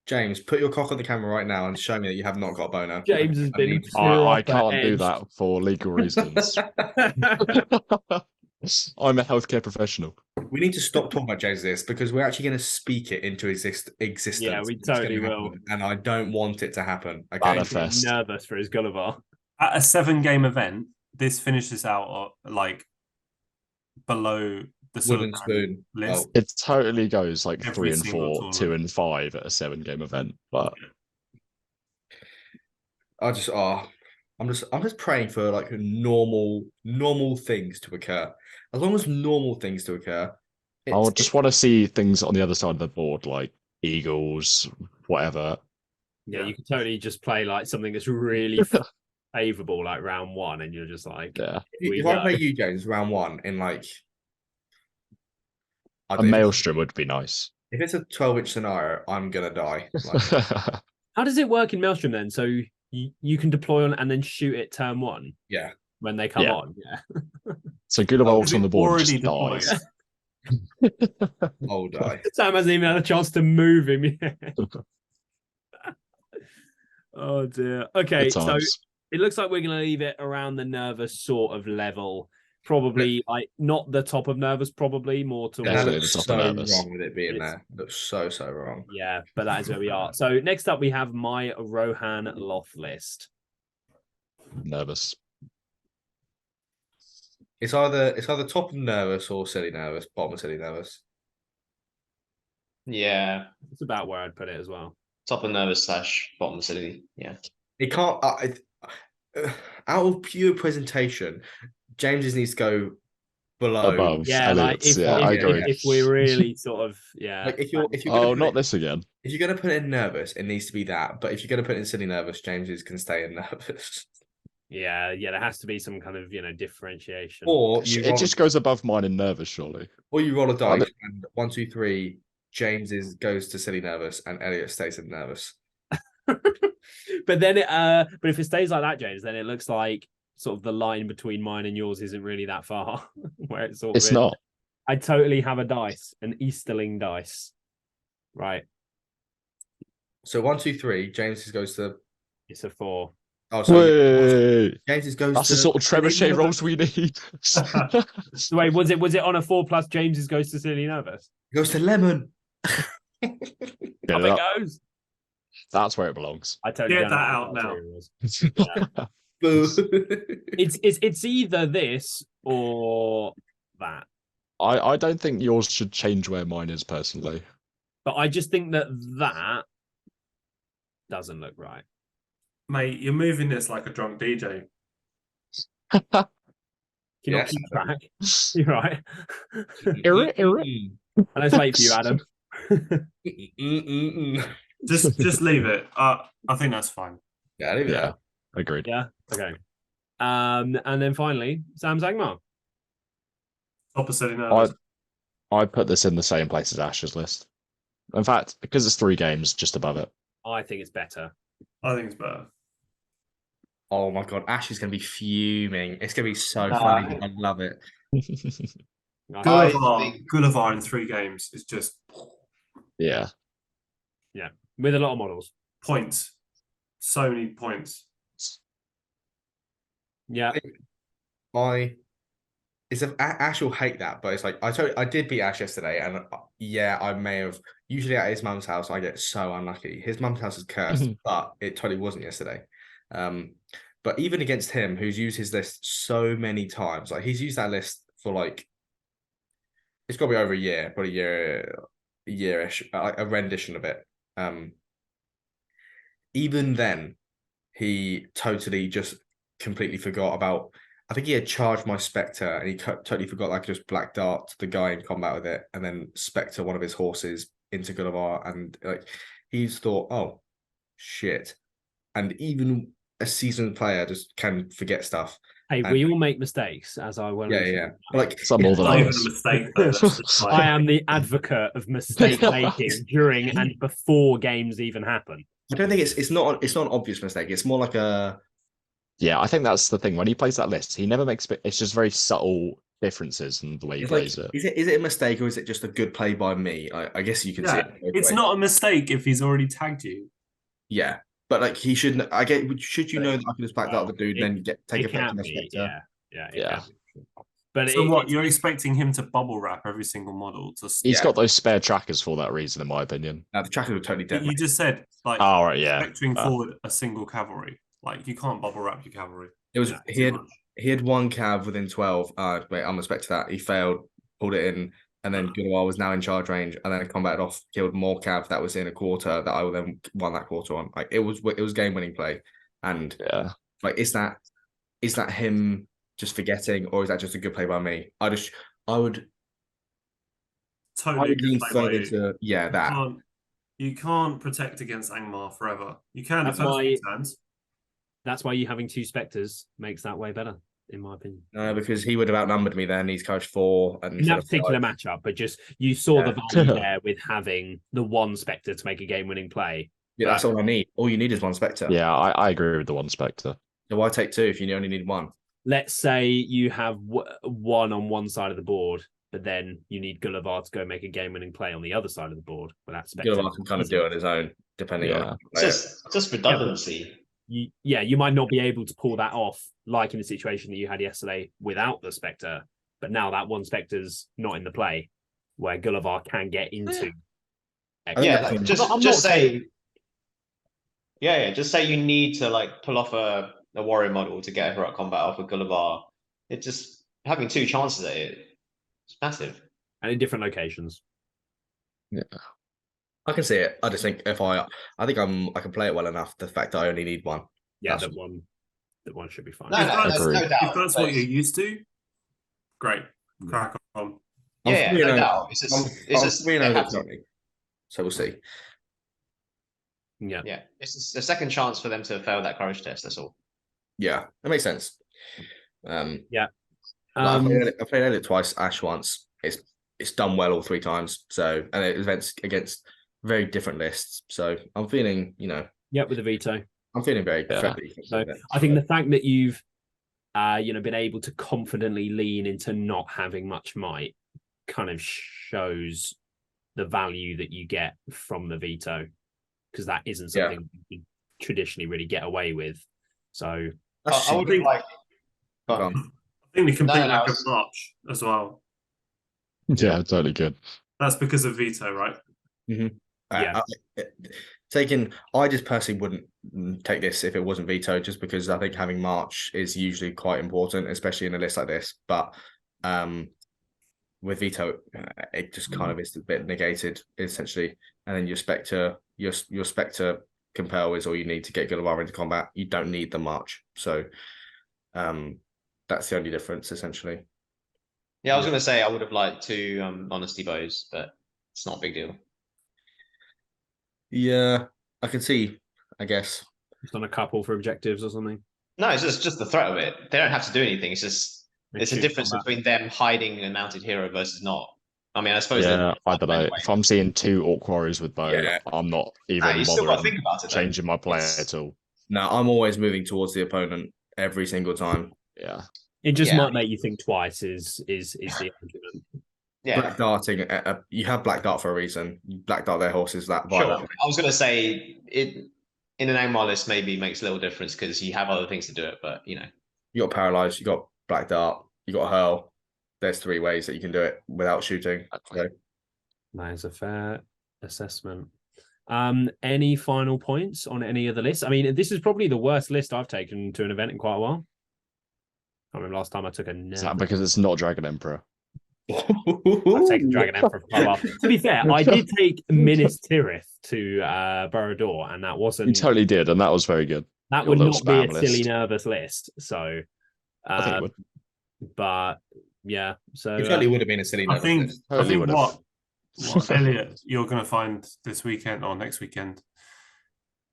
James, put your cock on the camera right now and show me that you have not got a boner. James has been. I can't do that for legal reasons. I'm a healthcare professional. We need to stop talking about James this because we're actually going to speak it into existence. Yeah, we It's gonna totally happen, will. and I don't want it to happen. Okay, Manifest. Nervous for his Gulliver. At a 7-game event, this finishes out like below the wooden spoon list. It totally goes like Every 3 and single 4, tournament. 2 and 5 at a 7-game event. But I'm just praying for like normal things to occur. As long as normal things to occur, I just want to see things on the other side of the board, like Eagles, whatever. Yeah, you could totally just play like something that's really favourable, like round 1, and you're just like, Yeah. If I play you, James, round 1 in like A maelstrom would be nice. If it's a 12-inch scenario, I'm gonna die. Like, How does it work in Maelstrom then? So you can deploy on and then shoot it turn 1 Yeah. when they come Yeah. on. Yeah. So good old Is on it the board already just deployed? dies. Old die. Sam hasn't even had a chance to move him yet. Oh dear. Okay, Good so times. it looks like we're going to leave it around the nervous sort of level. Probably like not the top of nervous, probably more That towards. Definitely the looks top of so nervous. wrong with it being It's- there. It looks so wrong. Yeah, but that is where we are. So next up we have my Rohan Loth list. Nervous. It's either top of nervous or silly nervous, bottom of silly nervous. Yeah, It's about where I'd put it as well. top of nervous / bottom acidity. Yeah. It can't. Out of pure presentation, James's needs to go below. Above. Yeah, like Elliot's. if, Yeah, I if, agree. if we're really sort of Like if you're Oh, gonna not put it, this again. if you're gonna put it in nervous, it needs to be that. But if you're gonna put it in silly nervous, James's can stay in nervous. yeah, there has to be some kind of differentiation. Or It just goes above mine in nervous, surely. or you roll a Well, dice and 1, 2, 3, James's goes to silly nervous and Elliot stays in nervous. But then but if it stays like that, James, then it looks like sort of the line between mine and yours isn't really that far. Where it's sort It's of not. I totally have a dice, an Easterling dice. Right. So 1, 2, 3, James's goes to It's a 4. oh sorry. Wait. James's goes That's to the sort of silly trebuchet nervous. rolls we need. So wait, was it on a 4 plus James's goes to silly nervous? Goes to lemon. Yeah, Up it goes. that's where it belongs. I totally Get don't know that what out that now. theory was. Boo. It's either this or that. I don't think yours should change where mine is personally. But I just think that doesn't look right. Mate, you're moving this like a drunk DJ. Can you Yes, not keep track? You're right. Mm. And let's wait for you, Adam. Just leave it. I think that's fine. Yeah, leave it Yeah, there. agreed. Yeah. Okay. And then finally, Sam Zagmar. Top of silly nervous. I put this in the same place as Ash's list. In fact, because it's 3 games, just above it. I think it's better. I think it's better. Oh my god, Ash is gonna be fuming. It's gonna be so funny. I love it. I- Gullivar in 3 games is just Yeah. with a lot of models. points. So many points. Yeah. Ash will hate that, but it's like I did beat Ash yesterday, and yeah, I may have. Usually at his mum's house, I get so unlucky. His mum's house is cursed, but it totally wasn't yesterday. But even against him, who's used his list so many times, like he's used that list for like it's got to be over a year, probably a yearish, a rendition of it. Even then, he totally just completely forgot about. I think he had charged my Spectre and he totally forgot like just Black Dart the guy in combat with it, and then Spectre one of his horses into Gullivar, and like he's thought, oh shit. And even a seasoned player just can forget stuff. Hey, And- we all make mistakes, as I will. Yeah. But like Some more than Not even others. a mistake though. That's just like, I am the advocate of mistake making during and before games even happen. I don't think it's not an obvious mistake. It's more like a Yeah, I think that's the thing. When he plays that list, he never makes it's just very subtle differences in the way he it's like plays it. is it a mistake or is it just a good play by me? I guess you can see yeah, it. both it's ways. not a mistake if he's already tagged you. Yeah. But like he shouldn't. Should you know that I can just back that Well, the dude, then take It effect on can the be, Spectre? yeah. Yeah. Can be. But So what? You're expecting him to bubble wrap every single model to? He's Yeah. got those spare trackers for that reason, in my opinion. The trackers were totally dead. You mate. just said like Oh, right, yeah. vectoring forward a single cavalry. Like you can't bubble wrap your cavalry. It was Yeah, he had one cav within 12. Wait, I'm respect to that. He failed, pulled it in, and then Gullivar was now in charge range, and then combated off, killed more cav that was in a quarter that I then won that quarter on. Like it was game winning play, and Yeah. like is that him just forgetting, or is that just a good play by me? I would Totally lean good play by further you. to that. You can't protect against Angmar forever. You can That's the first why- few turns. That's why you having 2 Spectres makes that way better, in my opinion. No, because he would have outnumbered me then. He's coached 4 and In that particular matchup, but just you saw the Yeah. value there with having the 1 Spectre to make a game-winning play. Yeah, that's all I need. All you need is one Spectre. Yeah, I agree with the one Spectre. So why take two if you only need one? Let's say you have one on one side of the board, but then you need Gulliver to go make a game-winning play on the other side of the board with that Spectre. Gulliver can kind of do it on his own, depending on. Just redundancy. You might not be able to pull that off, like in the situation that you had yesterday without the Spectre. But now that one Spectre's not in the play, where Gulliver can get into. Just say. Yeah, just say you need to like pull off a warrior model to get a heroic combat off of Gulliver. It just having two chances at it. It's massive. And in different locations. Yeah. I can see it. I just think I can play it well enough. The fact that I only need one. Yeah, that one should be fine. No doubt. If that's what you're used to, great. Crack on. Yeah, no doubt. It's just 3-0 currently. So we'll see. Yeah. It's a second chance for them to fail that courage test. That's all. Yeah, that makes sense. I played Elliot twice, Ash once. It's done well all three times. So and events against very different lists. So I'm feeling, with the veto. I'm feeling very friendly. So I think the fact that you've been able to confidently lean into not having much might kind of shows the value that you get from the veto, because that isn't something you traditionally really get away with. So I would think like. I think the complete lack of March as well. Yeah, totally good. That's because of veto, right? Mm-hmm. Yeah. I just personally wouldn't take this if it wasn't veto, just because I think having March is usually quite important, especially in a list like this. But with veto, it just kind of is a bit negated essentially, and then your Spectre compel is all you need to get Gulliver into combat. You don't need the March, so that's the only difference essentially. Yeah, I was going to say I would have liked two honesty bows, but it's not a big deal. Yeah, I can see. I guess just on a couple for objectives or something. No, it's just the threat of it. They don't have to do anything. It's just it's a difference between them hiding a mounted hero versus not. I mean, I suppose. Yeah, I don't know. If I'm seeing two Orc Warriors with bow, I'm not even bothering changing my play at all. No, I'm always moving towards the opponent every single time. Yeah. It just might make you think twice. Is the argument? Yeah, black darting. You have black dart for a reason. Black dart their horses that violent. Sure. I was going to say it in an AMR list maybe makes a little difference because you have other things to do it, but you got paralyzed. You got black dart. You got hurl. There's three ways that you can do it without shooting. So. That is a fair assessment. Any final points on any of the lists? I mean, this is probably the worst list I've taken to an event in quite a while. I remember last time I took a. Is that because it's not Dragon Emperor? I've taken Dragon Emperor for quite a while. To be fair, I did take Minas Tirith to Borodor, and that wasn't. You totally did, and that was very good. That would not be a silly nervous list. So, I think it would. But yeah, so it totally would have been a silly nervous list. I think what Elliot you're going to find this weekend or next weekend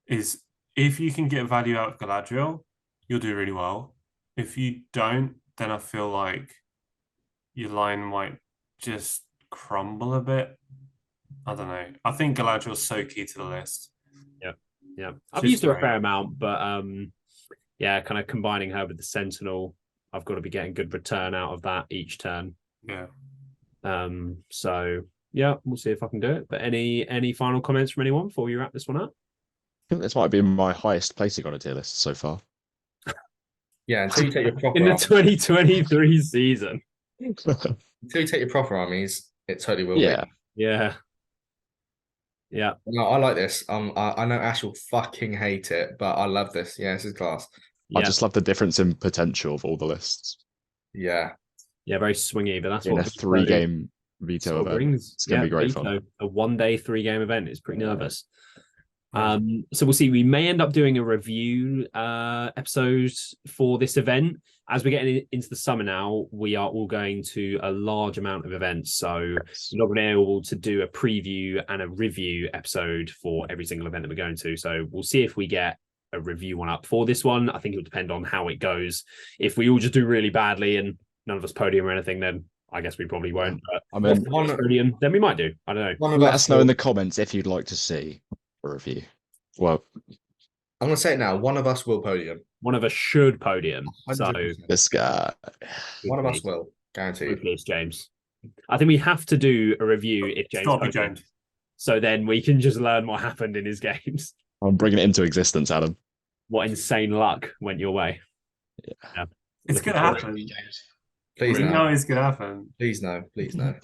is if you can get value out of Galadriel, you'll do really well. If you don't, then I feel like your line might just crumble a bit. I don't know. I think Galadriel's so key to the list. Yeah. I've used her a fair amount, but kind of combining her with the Sentinel, I've got to be getting good return out of that each turn. Yeah. So yeah, we'll see if I can do it. But any final comments from anyone before you wrap this one up? I think this might be my highest placing on a tier list so far. Yeah, until you take your proper in the 2023 season. Until you take your proper armies, it totally will. Yeah. No, I like this. I know Ash will fucking hate it, but I love this. Yeah, this is class. I just love the difference in potential of all the lists. Yeah, very swingy, but that's in what a 3-game veto event. Brings. It's gonna be great fun. A 1-day 3-game event is pretty nervous. So we'll see. We may end up doing a review episode for this event. As we're getting into the summer now, we are all going to a large amount of events. So we're not going to be able to do a preview and a review episode for every single event that we're going to. So we'll see if we get a review one up for this one. I think it'll depend on how it goes. If we all just do really badly and none of us podium or anything, then I guess we probably won't. But I mean, podium, then we might do. I don't know. Let us know in the comments if you'd like to see a review. Well, I'm gonna say it now. One of us will podium. One of us should podium. So 100%. this guy. One of us will, guaranteed. hopefully it's James. I think we have to do a review if It's James got to be podiums. James. So then we can just learn what happened in his games. I'm bringing it into existence, Adam. What insane luck went your way. Yeah. It's Looking going to forward. happen. James. Please We no. know it's going to happen. Please no. Please no.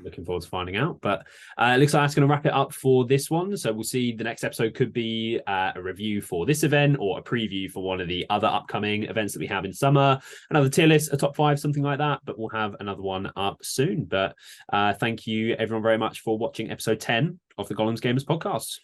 Looking forward to finding out. But it looks like that's going to wrap it up for this one. So we'll see. The next episode could be a review for this event or a preview for one of the other upcoming events that we have in summer. Another tier list, a top 5, something like that. But we'll have another one up soon. But thank you everyone very much for watching episode 10 of the Gollum's Gamers podcast.